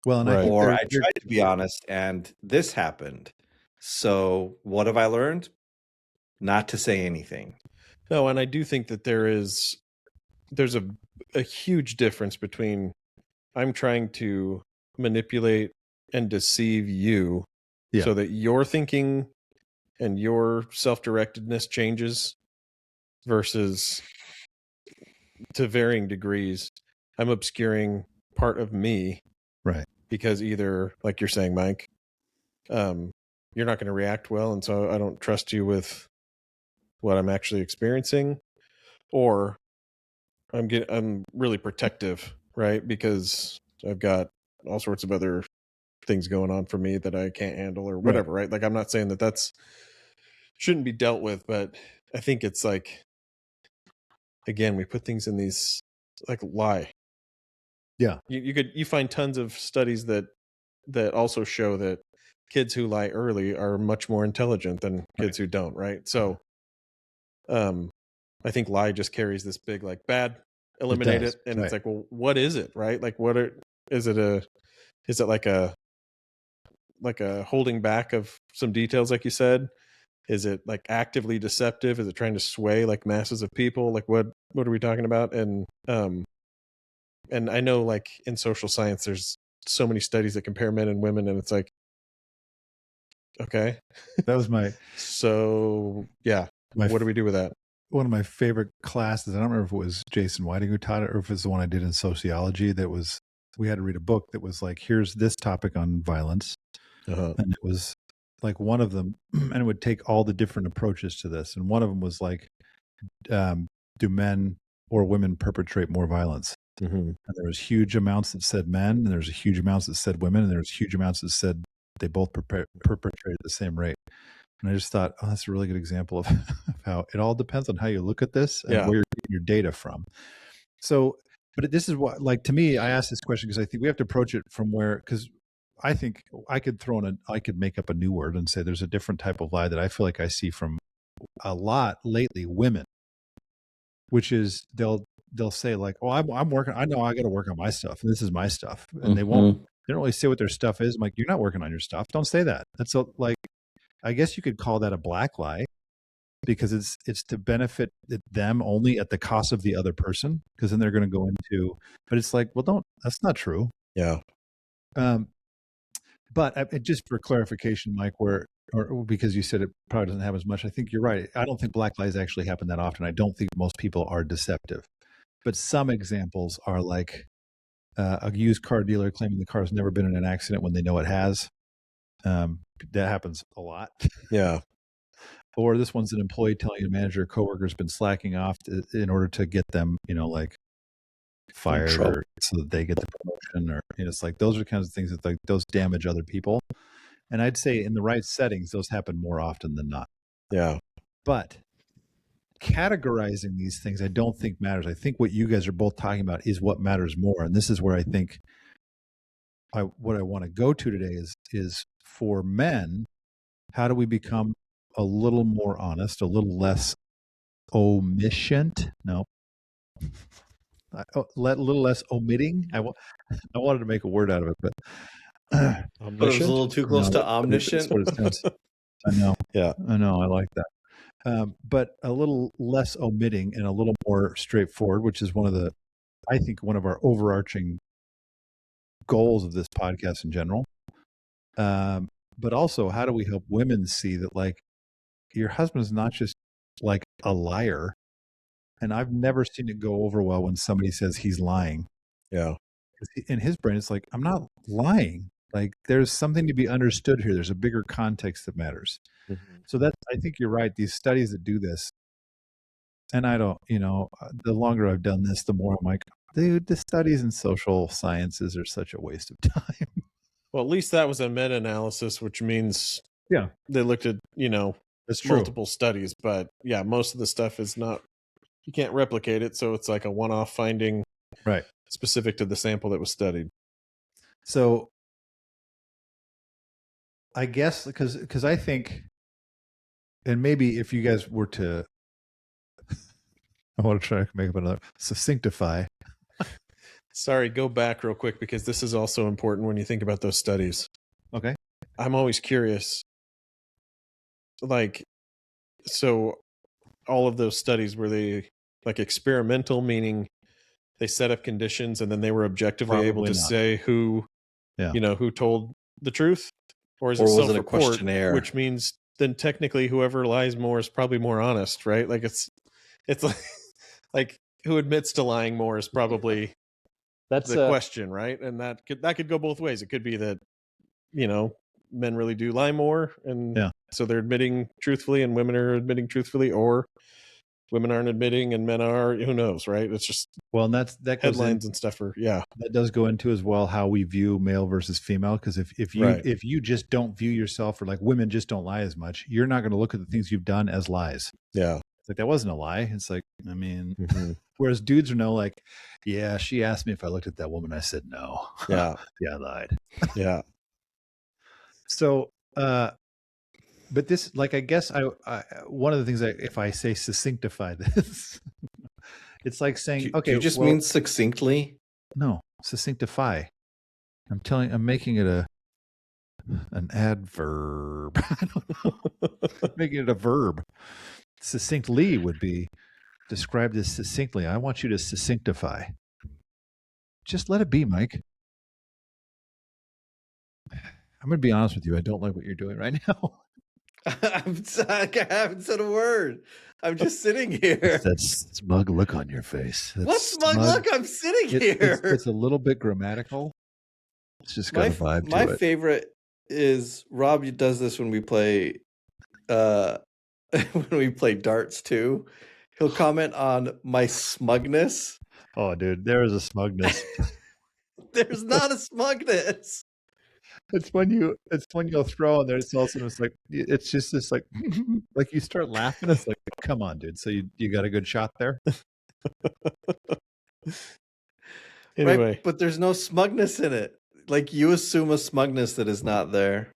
Speaker 1: Well, and
Speaker 2: or I tried to be honest and this happened. So what have I learned? Not to say anything.
Speaker 3: No, and I do think that there's a huge difference between I'm trying to manipulate and deceive you so that your thinking and your self-directedness changes, versus, to varying degrees, I'm obscuring part of me,
Speaker 1: right?
Speaker 3: Because either, like you're saying, Mike, you're not going to react well, and so I don't trust you with what I'm actually experiencing, or I'm really protective, right? Because I've got all sorts of other things going on for me that I can't handle, or whatever, right? Like, I'm not saying that that's shouldn't be dealt with, but I think it's like, again, we put things in these, like, lie.
Speaker 1: Yeah.
Speaker 3: You find tons of studies that also show that kids who lie early are much more intelligent than kids who don't, right? So I think lie just carries this big, like, bad, eliminate it, and it's like, well, what is it, right? Like, is it like a holding back of some details, like you said? Is it like actively deceptive? Is it trying to sway like masses of people? Like, what are we talking about? And I know, like, in social science, there's so many studies that compare men and women, and it's like, okay,
Speaker 1: that was my
Speaker 3: so yeah. What do we do with that?
Speaker 1: One of my favorite classes, I don't remember if it was Jason Whiting who taught it, or if it's the one I did in sociology, we had to read a book that was like, here's this topic on violence. And it was like one of them, and it would take all the different approaches to this. And one of them was like, do men or women perpetrate more violence? And there was huge amounts that said men, and there's huge amounts that said women, and there's huge amounts that said they both perpetrate at the same rate. And I just thought, oh, that's a really good example of how it all depends on how you look at this and where you're getting your data from. So, but this is what, like, to me, I asked this question because I think we have to approach it from where, because I think I could I could make up a new word and say there's a different type of lie that I feel like I see from a lot lately, women, which is they'll say like, oh, I'm working, I know I got to work on my stuff. And this is my stuff. And they don't really say what their stuff is. I'm like, you're not working on your stuff. Don't say that. That's like, I guess you could call that a black lie because it's to benefit them only at the cost of the other person. Because then they're going to go into, but it's like, well, that's not true.
Speaker 3: Yeah.
Speaker 1: But just for clarification, Mike, or because you said it probably doesn't happen as much, I think you're right. I don't think black lies actually happen that often. I don't think most people are deceptive. But some examples are like a used car dealer claiming the car has never been in an accident when they know it has. That happens a lot.
Speaker 3: Yeah.
Speaker 1: Or this one's an employee telling a manager or coworker has been slacking off in order to get them, like fired or so that they get the promotion, or it's like those are the kinds of things that like those damage other people. And I'd say in the right settings, those happen more often than not.
Speaker 3: Yeah.
Speaker 1: But categorizing these things, I don't think matters. I think what you guys are both talking about is what matters more. And this is where I think what I want to go to today is for men, how do we become a little more honest, a little less omission? No. A little less omitting. I wanted to make a word out of it, but
Speaker 2: it was a little too close to omniscient.
Speaker 1: That's what it sounds. I know.
Speaker 3: Yeah.
Speaker 1: I know. I like that. But a little less omitting and a little more straightforward, which is I think one of our overarching goals of this podcast in general. But also, how do we help women see that, like, your husband is not just like a liar? And I've never seen it go over well when somebody says he's lying.
Speaker 3: Yeah.
Speaker 1: In his brain, it's like, I'm not lying. Like, there's something to be understood here. There's a bigger context that matters. Mm-hmm. So I think you're right. These studies that do this, and I don't, the longer I've done this, the more I'm like, dude, the studies in social sciences are such a waste of time.
Speaker 3: Well, at least that was a meta-analysis, which means they looked at,
Speaker 1: That's
Speaker 3: multiple studies. But yeah, most of the stuff is not, you can't replicate it. So it's like a one-off finding,
Speaker 1: right,
Speaker 3: specific to the sample that was studied.
Speaker 1: So I guess because I think, and maybe if you guys were to, I want to try to make up another succinctify.
Speaker 3: Sorry, go back real quick because this is also important when you think about those studies.
Speaker 1: Okay.
Speaker 3: I'm always curious. Like, so all of those studies, were they like experimental, meaning they set up conditions and then they were objectively able to say who, who told the truth? Or is it self-report,
Speaker 2: a questionnaire?
Speaker 3: Which means then technically whoever lies more is probably more honest, right? Like it's like who admits to lying more is probably that's the question, right? And that could go both ways. It could be that, men really do lie more, and so they're admitting truthfully, and women are admitting truthfully, or women aren't admitting and men are. Who knows, right? It's just
Speaker 1: and that
Speaker 3: headlines and stuff.
Speaker 1: That does go into as well how we view male versus female. Because if you just don't view yourself, or like women just don't lie as much, you're not going to look at the things you've done as lies.
Speaker 3: Yeah.
Speaker 1: It's like, that wasn't a lie. It's like, I mean, whereas dudes are like, yeah, she asked me if I looked at that woman. I said no.
Speaker 3: Yeah.
Speaker 1: Yeah, I lied.
Speaker 3: Yeah.
Speaker 1: So, but this, like, I guess I one of the things if I say succinctify this, it's like saying,
Speaker 2: do you just mean succinctly?
Speaker 1: No, succinctify. I'm making it an adverb. I don't know. Making it a verb. Succinctly would be describe this succinctly. I want you to succinctify. Just let it be, Mike. I'm going to be honest with you. I don't like what you're doing right now.
Speaker 2: I haven't said a word. I'm just sitting here.
Speaker 1: It's that smug look on your face.
Speaker 2: What smug look? I'm sitting here.
Speaker 1: It's a little bit grammatical. It's just got a vibe to it.
Speaker 2: My favorite is Rob does this when we play when we play darts too. He'll comment on my smugness.
Speaker 1: Oh, dude, there is a smugness.
Speaker 2: There's not a smugness.
Speaker 1: It's when you'll throw in there. It's also it's like it's just this like like you start laughing. It's like, come on, dude. So you got a good shot there.
Speaker 3: Anyway,
Speaker 2: Right, but there's no smugness in it. Like you assume a smugness that is not there.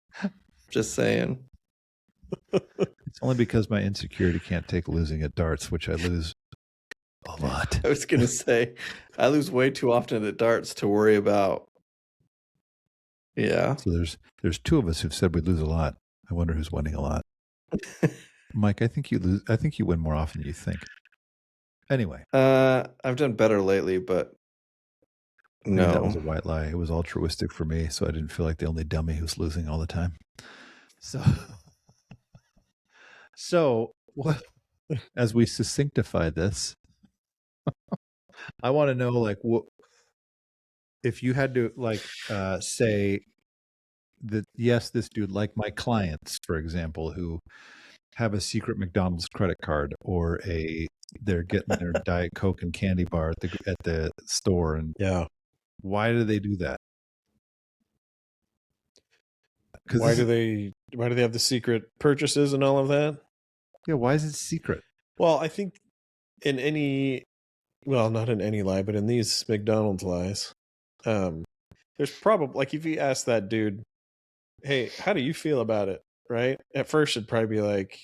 Speaker 2: Just saying.
Speaker 1: It's only because my insecurity can't take losing at darts, which I lose a lot.
Speaker 2: I was gonna say, I lose way too often at darts to worry about. Yeah.
Speaker 1: So there's two of us who've said we lose a lot. I wonder who's winning a lot. Mike, I think you lose. I think you win more often than you think. Anyway,
Speaker 2: I've done better lately, but
Speaker 1: maybe that was a
Speaker 2: no.
Speaker 1: white lie. It was altruistic for me, so I didn't feel like the only dummy who's losing all the time. So what? As we succinctify this, I want to know, like, what if you had to, like, say that yes, this dude, like my clients, for example, who have a secret McDonald's credit card or they're getting their Diet Coke and candy bar at the store, and
Speaker 3: yeah.
Speaker 1: why do they do that?
Speaker 3: Why do they have the secret purchases and all of that?
Speaker 1: Yeah, why is it secret?
Speaker 3: Well, I think in any, well, not in any lie, but in these McDonald's lies, there's probably, like, if you ask that dude, hey, how do you feel about it? Right? At first, it'd probably be like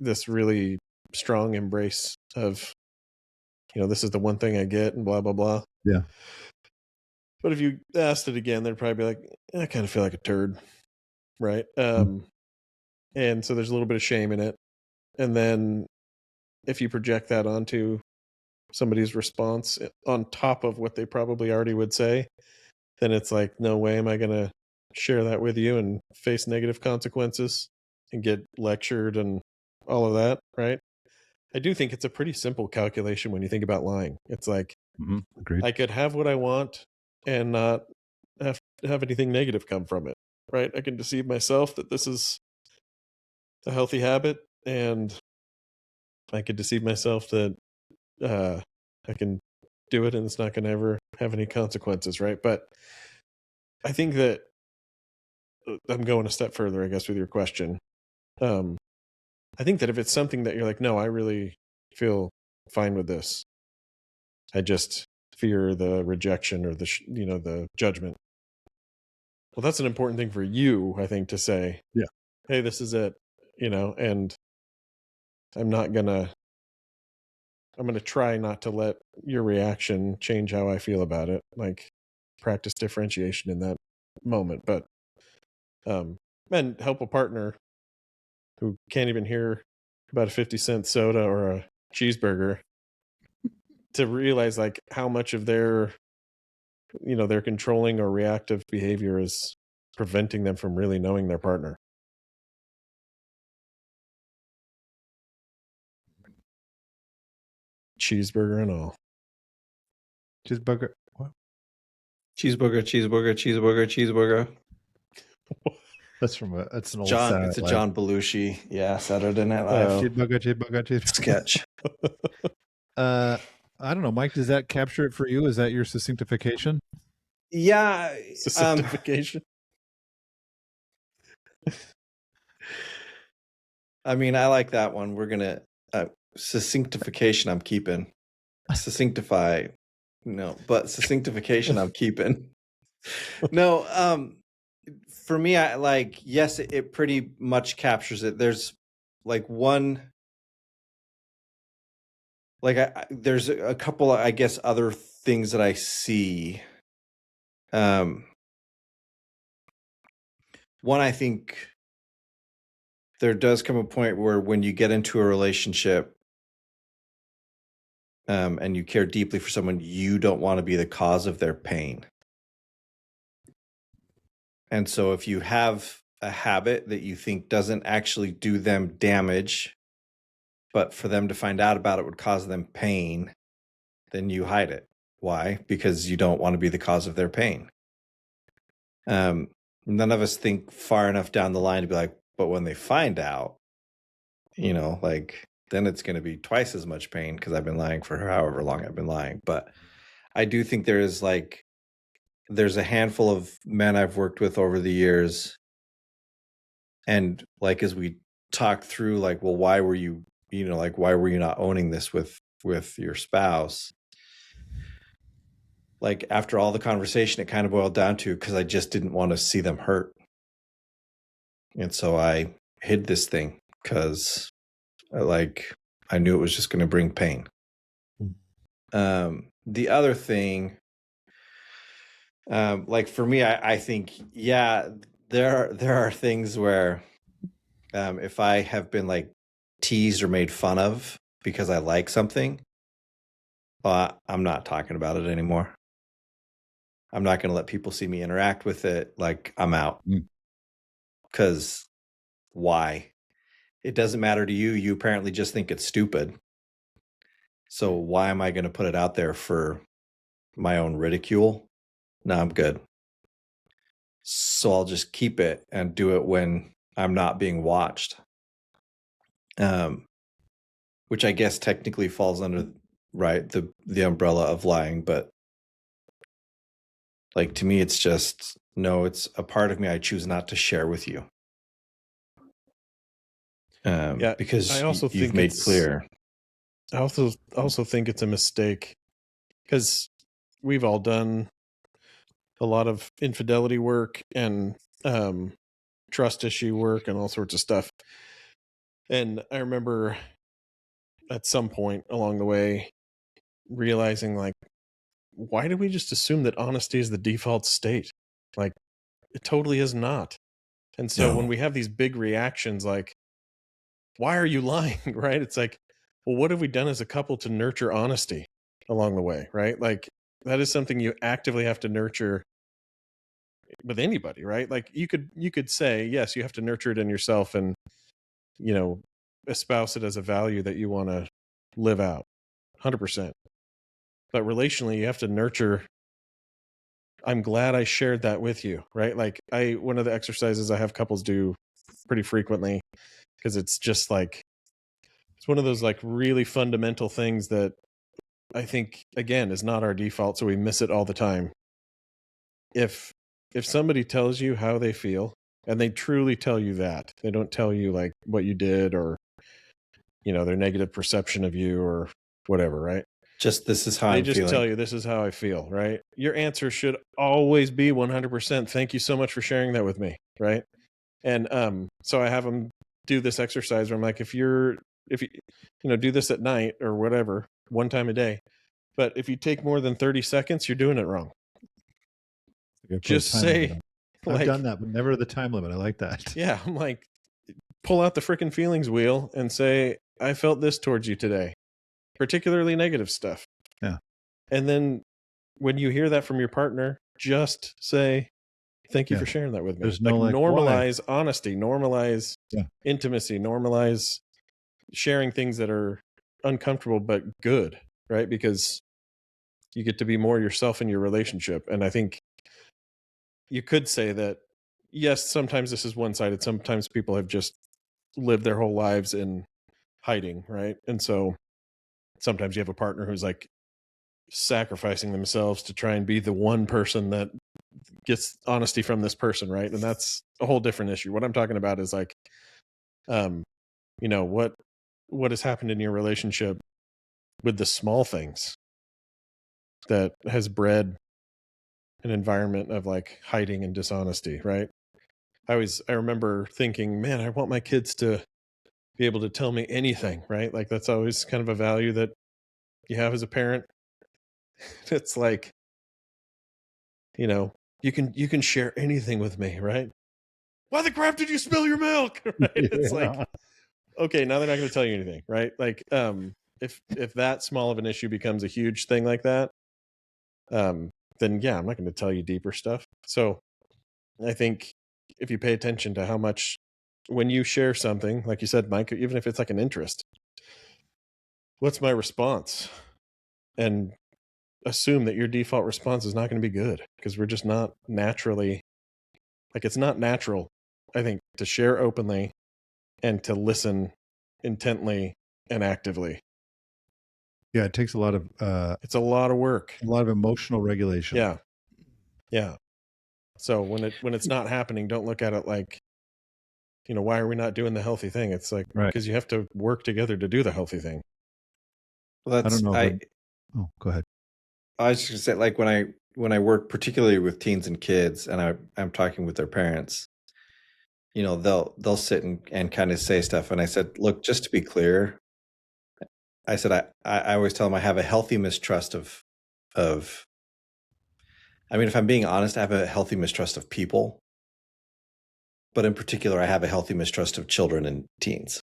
Speaker 3: this really strong embrace of, this is the one thing I get and blah, blah, blah.
Speaker 1: Yeah.
Speaker 3: But if you asked it again, they'd probably be like, I kind of feel like a turd. Right? And so there's a little bit of shame in it. And then if you project that onto somebody's response on top of what they probably already would say, then it's like, no way am I going to share that with you and face negative consequences and get lectured and all of that, right? I do think it's a pretty simple calculation when you think about lying. It's like,
Speaker 1: Agreed.
Speaker 3: I could have what I want and not have anything negative come from it, right? I can deceive myself that this is a healthy habit, and I could deceive myself that I can do it and it's not going to ever have any consequences, right? But I think that I'm going a step further, I guess, with your question. I think that if it's something that you're like, no, I really feel fine with this, I just fear the rejection or the judgment. Well, that's an important thing for you, I think, to say,
Speaker 1: yeah,
Speaker 3: hey, this is it, and I'm going to try not to let your reaction change how I feel about it. Like, practice differentiation in that moment. But and help a partner who can't even hear about a 50-cent soda or a cheeseburger to realize, like, how much of their controlling or reactive behavior is preventing them from really knowing their partner. Cheeseburger and all.
Speaker 1: Cheeseburger. What?
Speaker 2: Cheeseburger.
Speaker 1: That's that's an old
Speaker 2: John. It's a
Speaker 1: Live.
Speaker 2: John Belushi. Yeah, Saturday Night Live
Speaker 1: Cheeseburger.
Speaker 2: sketch.
Speaker 1: I don't know, Mike. Does that capture it for you? Is that your succinctification?
Speaker 2: Yeah.
Speaker 3: Succinctification.
Speaker 2: I mean, I like that one. We're gonna succinctification. I'm keeping. Succinctify. No, but succinctification. I'm keeping. No. For me, I like, yes, it pretty much captures it. There's like one, like there's a couple, I guess, other things that I see. One, I think there does come a point where when you get into a relationship, and you care deeply for someone, you don't want to be the cause of their pain. And so if you have a habit that you think doesn't actually do them damage, but for them to find out about it would cause them pain, then you hide it. Why? Because you don't want to be the cause of their pain. None of us think far enough down the line to be like, but when they find out, like, then it's going to be twice as much pain because I've been lying for however long I've been lying. But I do think there is, like, there's a handful of men I've worked with over the years. And like, as we talk through, like, well, why were you, like, why were you not owning this with your spouse? Like, after all the conversation, it kind of boiled down to, because I just didn't want to see them hurt. And so I hid this thing because I knew it was just going to bring pain. The other thing, like for me, I think, yeah, there are things where if I have been like teased or made fun of because I like something, I'm not talking about it anymore. I'm not going to let people see me interact with it. Like, I'm out. Because why? It doesn't matter to you. You apparently just think it's stupid. So why am I going to put it out there for my own ridicule? No, I'm good. So I'll just keep it and do it when I'm not being watched. Which I guess technically falls under, right, the umbrella of lying, but like, to me, it's just, no, it's a part of me I choose not to share with you. Because
Speaker 3: I also
Speaker 2: you've
Speaker 3: think
Speaker 2: made clear.
Speaker 3: I also think it's a mistake, because we've all done a lot of infidelity work and trust issue work and all sorts of stuff. And I remember at some point along the way realizing, like, why do we just assume that honesty is the default state? Like, it totally is not. And so when we have these big reactions, like, why are you lying? Right? It's like, well, what have we done as a couple to nurture honesty along the way? Right? Like, that is something you actively have to nurture with anybody, right? Like, you could say, yes, you have to nurture it in yourself and, espouse it as a value that you want to live out 100%. But relationally, you have to nurture, I'm glad I shared that with you, right? Like, one of the exercises I have couples do pretty frequently, because it's just like, it's one of those like really fundamental things that I think, again, is not our default, so we miss it all the time. If somebody tells you how they feel, and they truly tell you that, they don't tell you like what you did or their negative perception of you or whatever, right?
Speaker 2: Just, this is how
Speaker 3: they
Speaker 2: I'm
Speaker 3: just
Speaker 2: feeling.
Speaker 3: Tell you, this is how I feel, right? Your answer should always be 100%. Thank you so much for sharing that with me, right? And so I have them do this exercise where I'm like, if you do this at night or whatever, one time a day, but if you take more than 30 seconds, you're doing it wrong. Just say,
Speaker 1: I've done that, but never the time limit. I like that.
Speaker 3: Yeah, I'm like, pull out the freaking feelings wheel and say, I felt this towards you today, particularly negative stuff.
Speaker 1: Yeah.
Speaker 3: And then when you hear that from your partner, just say, thank you for sharing that with me.
Speaker 1: There's no
Speaker 3: normalize honesty, normalize intimacy, normalize sharing things that are uncomfortable but good, right? Because you get to be more yourself in your relationship. And I think you could say that, yes, sometimes this is one-sided. Sometimes people have just lived their whole lives in hiding, right? And so sometimes you have a partner who's like sacrificing themselves to try and be the one person that gets honesty from this person, right? And that's a whole different issue. What I'm talking about is like, what has happened in your relationship with the small things that has bred an environment of like hiding and dishonesty, right? I remember thinking, man, I want my kids to be able to tell me anything, right? Like, that's always kind of a value that you have as a parent. It's like, you can share anything with me, right? Why the crap did you spill your milk? Right? It's like, okay, now they're not going to tell you anything, right? Like, if that small of an issue becomes a huge thing like that, then yeah, I'm not going to tell you deeper stuff. So I think if you pay attention to how much, when you share something, like you said, Mike, even if it's like an interest, what's my response? And assume that your default response is not going to be good, because we're just not naturally, like, it's not natural, I think, to share openly and to listen intently and actively.
Speaker 1: Yeah, it takes a lot of
Speaker 3: it's a lot of work,
Speaker 1: a lot of emotional regulation.
Speaker 3: Yeah. Yeah. So when it's not happening, don't look at it like, why are we not doing the healthy thing? It's like,
Speaker 1: Right.
Speaker 3: because you have to work together to do the healthy thing.
Speaker 2: Well,
Speaker 1: I don't know. Oh, go ahead.
Speaker 2: I was just gonna say, like when I work particularly with teens and kids, and I'm talking with their parents, they'll sit and kind of say stuff, and I said, look, just to be clear, I said I always tell them I have a healthy mistrust of. I mean, if I'm being honest, I have a healthy mistrust of people, but in particular, I have a healthy mistrust of children and teens.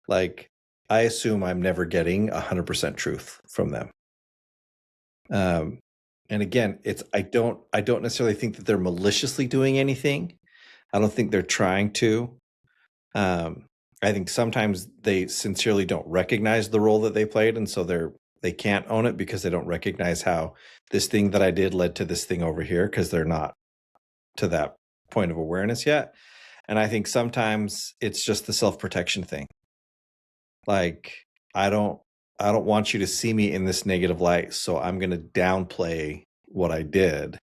Speaker 2: Like, I assume I'm never getting 100% truth from them. And again, I don't necessarily think that they're maliciously doing anything. I don't think they're trying to. I think sometimes they sincerely don't recognize the role that they played, and so they can't own it because they don't recognize how this thing that I did led to this thing over here, because they're not to that point of awareness yet. And I think sometimes it's just the self-protection thing. Like, I don't want you to see me in this negative light, so I'm going to downplay what I did.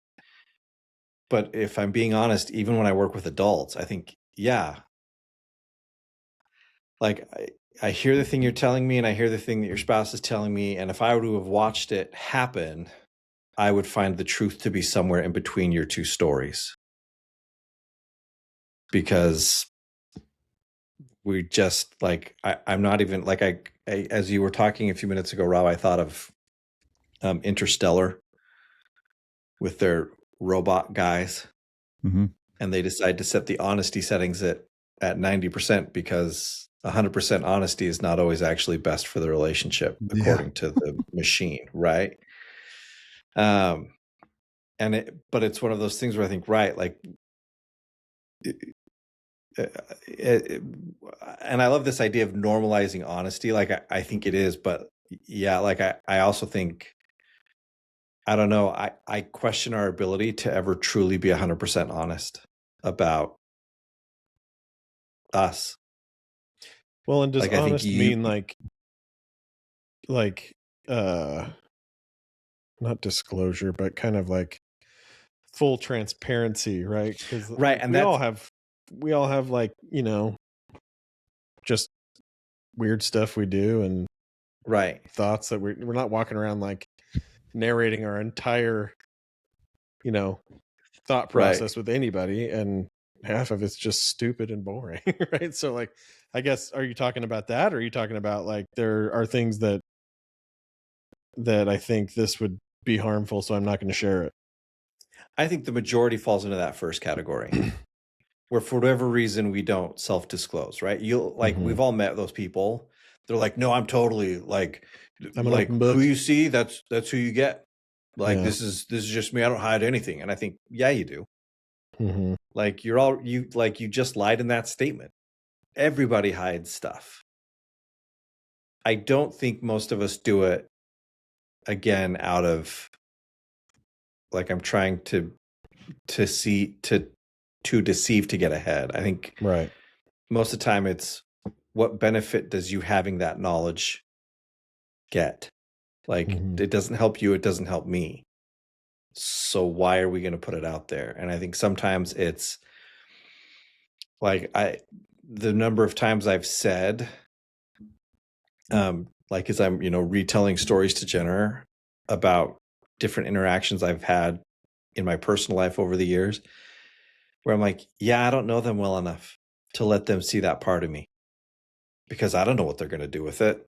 Speaker 2: But if I'm being honest, even when I work with adults, I think, yeah, like I hear the thing you're telling me, and I hear the thing that your spouse is telling me. And if I were to have watched it happen, I would find the truth to be somewhere in between your two stories. Because we just I'm not even like I as you were talking a few minutes ago, Rob, I thought of Interstellar with their robot guys,
Speaker 1: Mm-hmm.
Speaker 2: and they decide to set the honesty settings at 90% because 100% honesty is not always actually best for the relationship, according to the machine, right? But it's one of those things where I think, right, like, and I love this idea of normalizing honesty. Like, I think it is, but yeah, like I also think, I don't know, I question our ability to ever truly be 100% honest about us.
Speaker 3: Well, and does
Speaker 2: Like, I think
Speaker 3: honest mean like not disclosure, but kind of like full transparency, right? Because
Speaker 2: right, and
Speaker 3: we all have like, just weird stuff we do and
Speaker 2: right,
Speaker 3: thoughts that we're not walking around like narrating our entire thought process with anybody, and half of it's just stupid and boring. Right? So like, I guess, are you talking about that, or are you talking about like there are things that I think this would be harmful, so I'm not going to share it?
Speaker 2: I think the majority falls into that first category. Where for whatever reason we don't self-disclose, right? We've all met those people. They're like, no, I'm totally
Speaker 3: I'm an open book.
Speaker 2: Who you see, that's who you get. Like,
Speaker 3: Yeah.
Speaker 2: this is just me. I don't hide anything. And I think, yeah, you do.
Speaker 3: Mm-hmm.
Speaker 2: Like, you just lied in that statement. Everybody hides stuff. I don't think most of us do it again out of like, I'm trying to deceive to get ahead. I think
Speaker 3: Right.
Speaker 2: most of the time it's, what benefit does you having that knowledge get? Like, it doesn't help you, it doesn't help me. So why are we going to put it out there? And I think sometimes it's like, the number of times I've said, like, as I'm, retelling stories to Jenner about different interactions I've had in my personal life over the years, where I'm like, yeah, I don't know them well enough to let them see that part of me, because I don't know what they're going to do with it.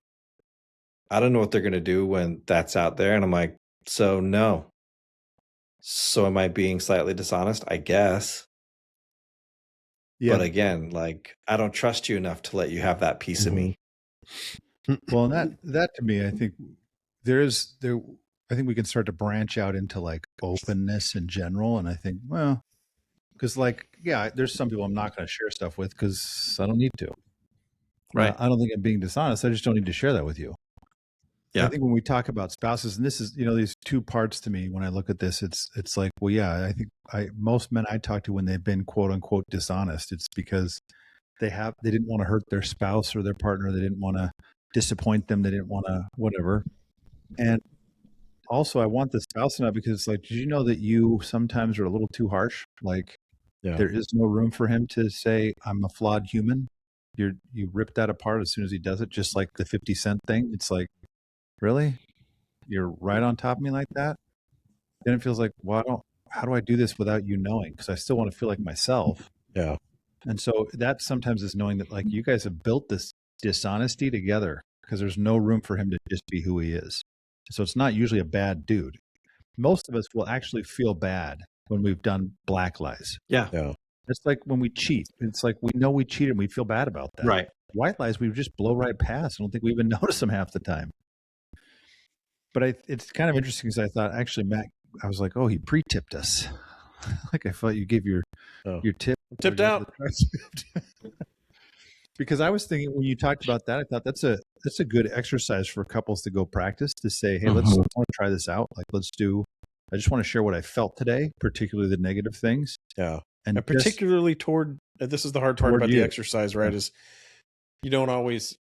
Speaker 2: I don't know what they're going to do when that's out there. And I'm like, so no. So am I being slightly dishonest? I guess.
Speaker 1: Yeah.
Speaker 2: But again, like, I don't trust you enough to let you have that piece of me.
Speaker 1: Well, and that to me, I think I think we can start to branch out into like openness in general. And I think, well, because like, yeah, there's some people I'm not going to share stuff with because I don't need to.
Speaker 2: Right.
Speaker 1: I don't think I'm being dishonest. I just don't need to share that with you.
Speaker 2: Yeah.
Speaker 1: I think when we talk about spouses, and this is, these two parts to me, when I look at this, it's like, well, yeah, I think most men I talk to when they've been quote unquote dishonest, it's because they didn't want to hurt their spouse or their partner. They didn't want to disappoint them. They didn't want to whatever. And also I want this to also know, because like, did you know that you sometimes are a little too harsh? Like, there is no room for him to say, I'm a flawed human. You rip that apart as soon as he does it, just like the 50 Cent thing. It's like, really? You're right on top of me like that? Then it feels like, well, how do I do this without you knowing? Because I still want to feel like myself.
Speaker 3: Yeah.
Speaker 1: And so that sometimes is knowing that like you guys have built this dishonesty together, because there's no room for him to just be who he is. So it's not usually a bad dude. Most of us will actually feel bad when we've done black lies.
Speaker 2: Yeah.
Speaker 1: It's like when we cheat. It's like we know we cheated and we feel bad about that.
Speaker 2: Right.
Speaker 1: White lies, we just blow right past. I don't think we even notice them half the time. But it's kind of interesting because I thought, actually, Matt, I was like, oh, he pre-tipped us. Like I thought you gave your tip.
Speaker 3: I'm tipped out.
Speaker 1: Because I was thinking when you talked about that, I thought that's a good exercise for couples to go practice, to say, hey, let's try this out. Like, I just want to share what I felt today, particularly the negative things.
Speaker 3: Yeah. And particularly this is the hard part about the exercise, right? Is you don't always,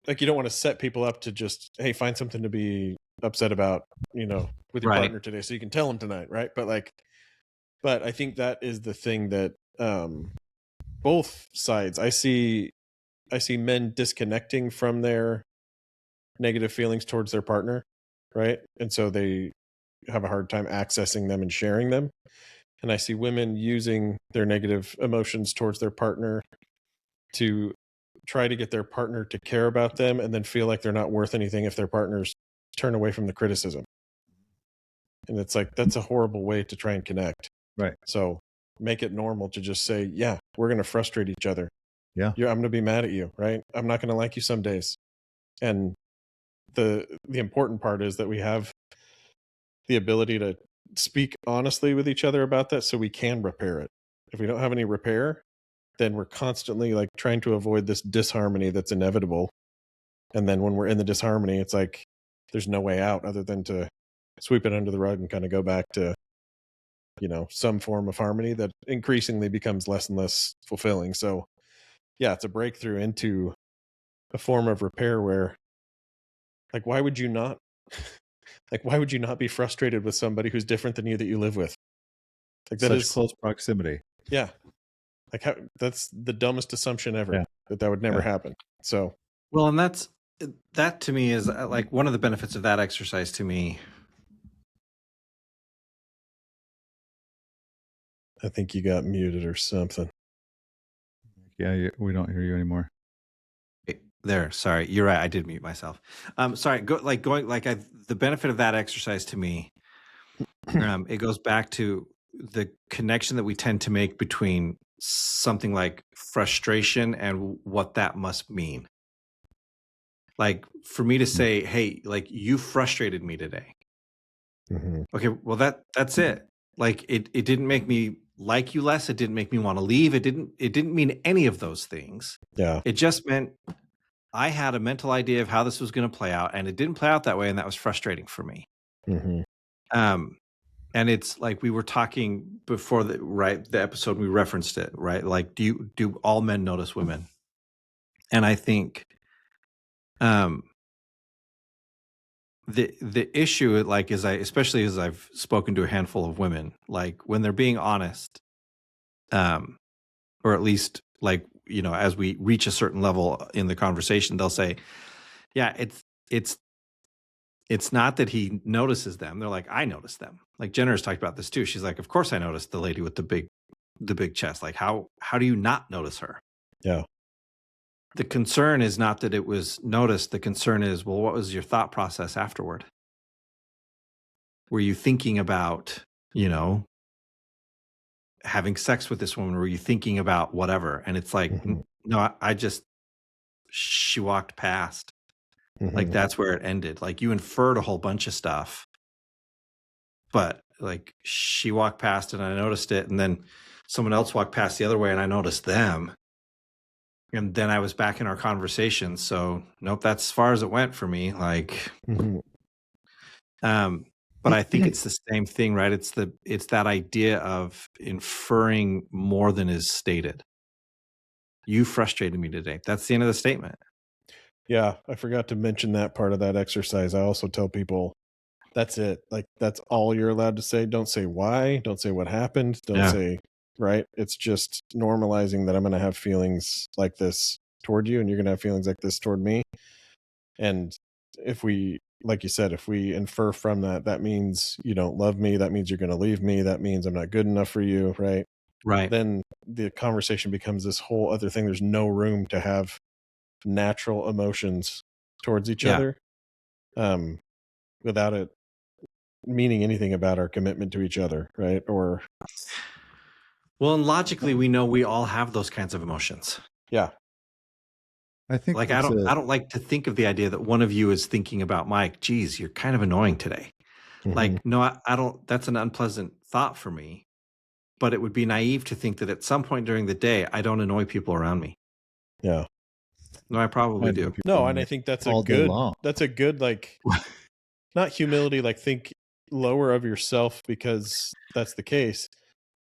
Speaker 3: like, you don't want to set people up to just, hey, find something to be upset about, with your partner today, so you can tell them tonight, right? But I think that is the thing that both sides, I see men disconnecting from their negative feelings towards their partner, right? And so they have a hard time accessing them and sharing them. And I see women using their negative emotions towards their partner to try to get their partner to care about them, and then feel like they're not worth anything if their partners turn away from the criticism. And it's like, that's a horrible way to try and connect.
Speaker 1: Right.
Speaker 3: So make it normal to just say, yeah, we're going to frustrate each other.
Speaker 1: Yeah.
Speaker 3: I'm going to be mad at you, right? I'm not going to like you some days. And the important part is that we have the ability to speak honestly with each other about that, so we can repair it. If we don't have any repair, then we're constantly like trying to avoid this disharmony that's inevitable. And then when we're in the disharmony, it's like there's no way out other than to sweep it under the rug and kind of go back to, some form of harmony that increasingly becomes less and less fulfilling. So yeah, it's a breakthrough into a form of repair where, like, why would you not be frustrated with somebody who's different than you that you live with? Like, that is
Speaker 1: close proximity.
Speaker 3: Yeah. Like, that's the dumbest assumption ever, that would never happen. So,
Speaker 2: well, and that to me is like one of the benefits of that exercise to me.
Speaker 3: I think you got muted or something.
Speaker 1: Yeah, we don't hear you anymore.
Speaker 2: There, sorry, you're right. I did mute myself. Sorry. The benefit of that exercise to me, it goes back to the connection that we tend to make between something like frustration and what that must mean. Like, for me to say, hey, like, you frustrated me today.
Speaker 3: Mm-hmm.
Speaker 2: Okay, well, that's it. Like, it didn't make me like you less. It didn't make me want to leave. It didn't mean any of those things.
Speaker 3: Yeah.
Speaker 2: It just meant I had a mental idea of how this was going to play out, and it didn't play out that way, and that was frustrating for me.
Speaker 3: Mm-hmm.
Speaker 2: And it's like we were talking before the episode, we referenced it, right? Like, do all men notice women? And I think the issue, like, especially as I've spoken to a handful of women, like, when they're being honest, or at least, like, as we reach a certain level in the conversation, they'll say, yeah, it's not that he notices them. They're like, I notice them. Like, Jenner has talked about this too. She's like, of course I noticed the lady with the big chest. Like, how do you not notice her?
Speaker 3: Yeah.
Speaker 2: The concern is not that it was noticed. The concern is, well, what was your thought process afterward? Were you thinking about, having sex with this woman? Were you thinking about whatever? And it's like, no, she walked past.
Speaker 3: Mm-hmm.
Speaker 2: Like, that's where it ended. Like, you inferred a whole bunch of stuff, but like, she walked past and I noticed it. And then someone else walked past the other way and I noticed them. And then I was back in our conversation. So nope, that's as far as it went for me. Like, but I think it's the same thing, right? It's that idea of inferring more than is stated. You frustrated me today. That's the end of the statement.
Speaker 3: Yeah, I forgot to mention that part of that exercise. I also tell people, That's it. Like, that's all you're allowed to say. Don't say why. Don't say what happened. Don't
Speaker 2: Yeah.
Speaker 3: say, right? It's just normalizing that I'm going to have feelings like this toward you, and you're going to have feelings like this toward me. And if we, like you said, if we infer from that, that means you don't love me. That means you're going to leave me. That means I'm not good enough for you, right?
Speaker 2: Right.
Speaker 3: Then the conversation becomes this whole other thing. There's no room to have natural emotions towards each other, without it meaning anything about our commitment to each other, right? Or
Speaker 2: Well, and logically, we know we all have those kinds of emotions.
Speaker 3: yeah,
Speaker 1: I think
Speaker 2: Like, I don't like to think of the idea that one of you is thinking about Mike, geez, you're kind of annoying today. Like, no, I don't, that's an unpleasant thought for me, but it would be naive to think that at some point during the day, I don't annoy people around me.
Speaker 3: yeah.
Speaker 2: No, I probably do.
Speaker 3: No, and I think that's a
Speaker 1: all day
Speaker 3: good,
Speaker 1: long.
Speaker 3: that's a good, like, not humility, like think lower of yourself because that's the case,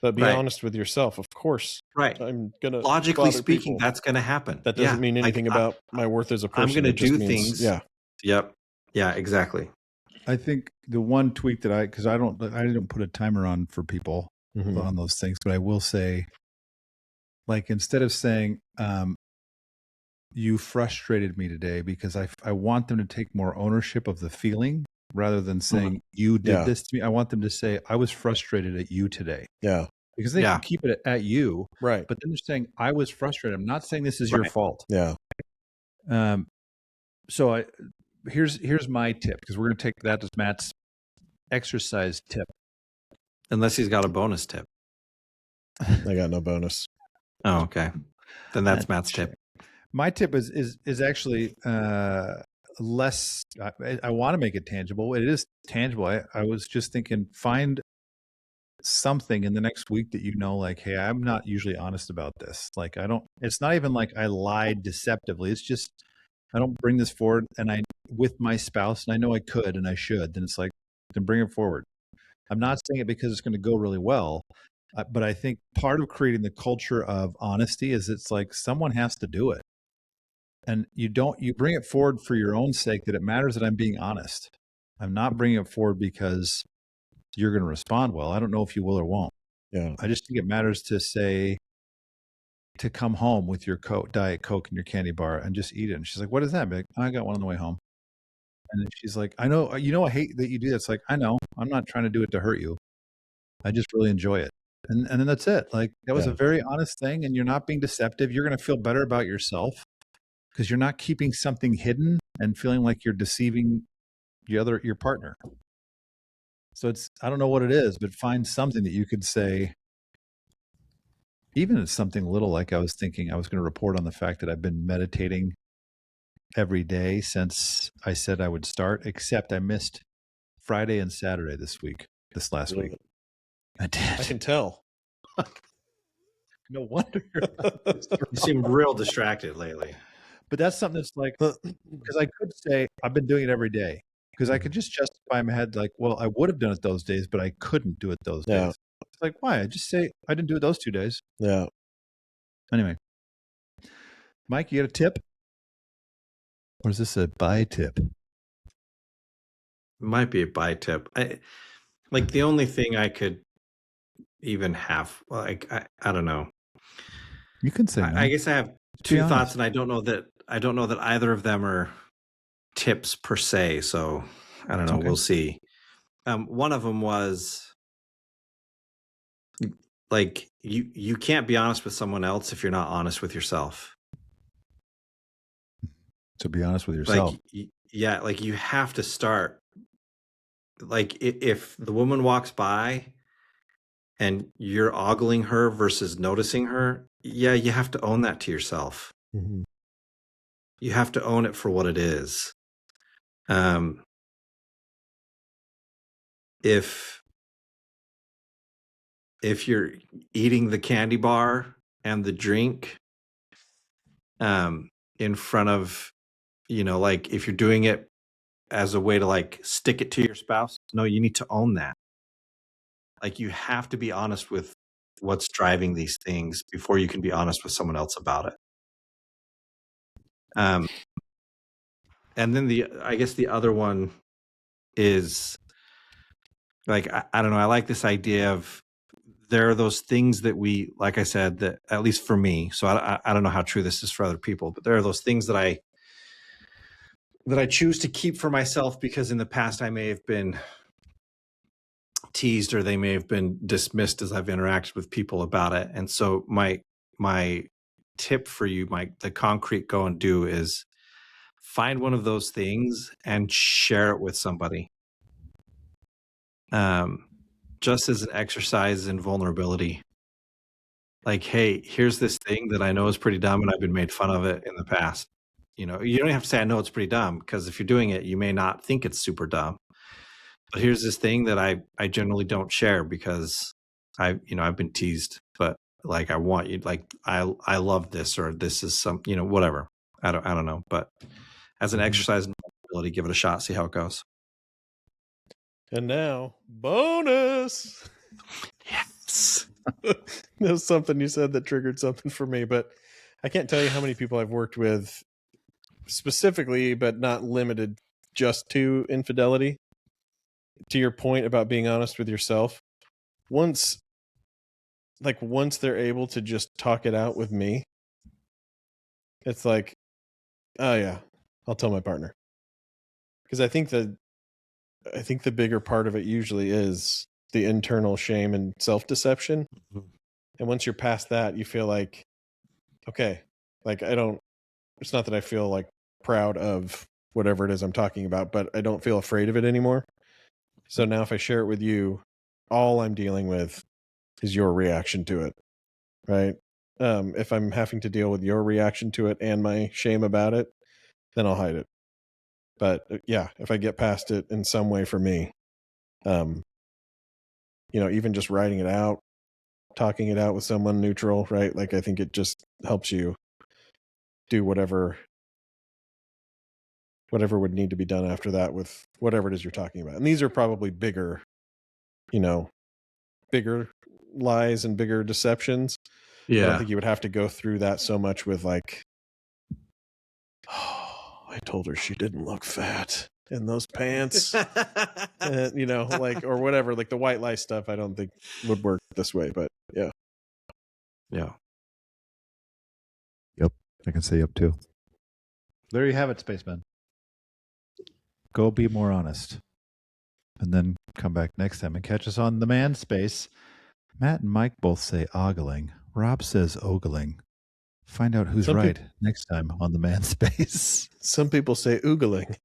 Speaker 3: but be
Speaker 2: Right.
Speaker 3: honest with yourself. Of course,
Speaker 2: Right.
Speaker 3: I'm gonna
Speaker 2: Logically
Speaker 3: bother
Speaker 2: speaking,
Speaker 3: people.
Speaker 2: that's going to happen.
Speaker 3: That doesn't
Speaker 2: Yeah.
Speaker 3: mean
Speaker 2: Like,
Speaker 3: anything about my worth as a person.
Speaker 2: I'm going to
Speaker 3: It just
Speaker 2: do
Speaker 3: means-
Speaker 2: things.
Speaker 3: Yeah.
Speaker 2: Yep. Yeah, exactly.
Speaker 1: I think the one tweak that because I didn't put a timer on for people on those things, but I will say, like, instead of saying, you frustrated me today, because I want them to take more ownership of the feeling rather than saying you did this to me. I want them to say, I was frustrated at you today.
Speaker 3: Yeah.
Speaker 1: Because they can keep it at you,
Speaker 3: Right.
Speaker 1: but then they're saying, I was frustrated. I'm not saying this is your fault.
Speaker 3: Yeah.
Speaker 1: So here's my tip, because we're going to take that as Matt's exercise tip.
Speaker 2: Unless he's got a bonus tip.
Speaker 3: I got no bonus.
Speaker 2: Oh, okay. Then that's Matt's tip.
Speaker 1: My tip is actually less. I want to make it tangible. It is tangible. I was just thinking, find something in the next week that like, hey, I'm not usually honest about this. Like, it's not even like I lied deceptively. It's just I don't bring this forward, and with my spouse, and I know I could and I should. Then it's like, then bring it forward. I'm not saying it because it's going to go really well, but I think part of creating the culture of honesty is it's like someone has to do it. And you bring it forward for your own sake, that it matters that I'm being honest. I'm not bringing it forward because you're going to respond well. I don't know if you will or won't.
Speaker 3: Yeah.
Speaker 1: I just think it matters to come home with your Diet Coke and your candy bar and just eat it. And she's like, what is that? I'm like, I got one on the way home. And then she's like, I know, I hate that you do that. It's like, I know, I'm not trying to do it to hurt you. I just really enjoy it. And then that's it. Like, that was a very honest thing, and you're not being deceptive. You're going to feel better about yourself because you're not keeping something hidden and feeling like you're deceiving your partner. So I don't know what it is, but find something that you could say, even if it's something little. Like, I was thinking I was going to report on the fact that I've been meditating every day since I said I would start, except I missed Friday and Saturday this last week. I did.
Speaker 3: I can tell.
Speaker 1: No wonder.
Speaker 2: You seem real distracted lately.
Speaker 1: But that's something that's like, because I could say I've been doing it every day, because I could just justify in my head, like, well, I would have done it those days, but I couldn't do it those days. It's like, why? I just say I didn't do it those 2 days.
Speaker 3: Yeah.
Speaker 1: Anyway, Mike, you got a tip? Or is this a buy tip?
Speaker 2: Might be a buy tip. Like, the only thing I could even have, like, I don't know.
Speaker 1: You can say no.
Speaker 2: I guess I have two
Speaker 1: honest.
Speaker 2: thoughts, and I don't know that either of them are tips per se. So I don't know.
Speaker 1: Okay.
Speaker 2: We'll see. One of them was, like, you can't be honest with someone else if you're not honest with yourself.
Speaker 1: To be honest with yourself.
Speaker 2: Like, like, you have to start. Like, if the woman walks by and you're ogling her versus noticing her, you have to own that to yourself.
Speaker 3: Mm-hmm.
Speaker 2: You have to own it for what it is. If you're eating the candy bar and the drink in front of, like, if you're doing it as a way to, like, stick it to your spouse, no, you need to own that. Like, you have to be honest with what's driving these things before you can be honest with someone else about it. And then I guess the other one is, like, I don't know. I like this idea of there are those things that we, like I said, that at least for me, so I don't know how true this is for other people, but there are those things that I choose to keep for myself because in the past I may have been teased or they may have been dismissed as I've interacted with people about it. And so my tip for you, the concrete go and do is find one of those things and share it with somebody. Just as an exercise in vulnerability. Like, hey, here's this thing that I know is pretty dumb and I've been made fun of it in the past. You know, you don't have to say I know it's pretty dumb, because if you're doing it, you may not think it's super dumb. But here's this thing that I generally don't share because I've been teased, but like I want you, like I love this, or this is some, whatever. I don't know. But as an exercise in vulnerability, give it a shot, see how it goes.
Speaker 3: And now, bonus.
Speaker 2: Yes.
Speaker 3: There's something you said that triggered something for me, but I can't tell you how many people I've worked with specifically, but not limited just to infidelity. To your point about being honest with yourself, once they're able to just talk it out with me, it's like, oh yeah, I'll tell my partner. Because I think the bigger part of it usually is the internal shame and self-deception. Mm-hmm. And once you're past that, you feel like, okay, like it's not that I feel like proud of whatever it is I'm talking about, but I don't feel afraid of it anymore. So now if I share it with you, all I'm dealing with is your reaction to it, right? If I'm having to deal with your reaction to it and my shame about it, then I'll hide it. But yeah, if I get past it in some way for me, even just writing it out, talking it out with someone neutral, right? Like, I think it just helps you do whatever would need to be done after that with whatever it is you're talking about. And these are probably bigger lies and bigger deceptions. Yeah. I don't think you would have to go through that so much with like, oh, I told her she didn't look fat in those pants. Like, or whatever, like the white lie stuff, I don't think would work this way, but yeah.
Speaker 2: Yeah.
Speaker 1: Yep. I can say yep too. There you have it, Spacemen. Go be more honest. And then come back next time and catch us on the Manspace. Matt and Mike both say ogling. Rob says ogling. Find out who's right next time on the Manspace.
Speaker 3: Some people say oogling.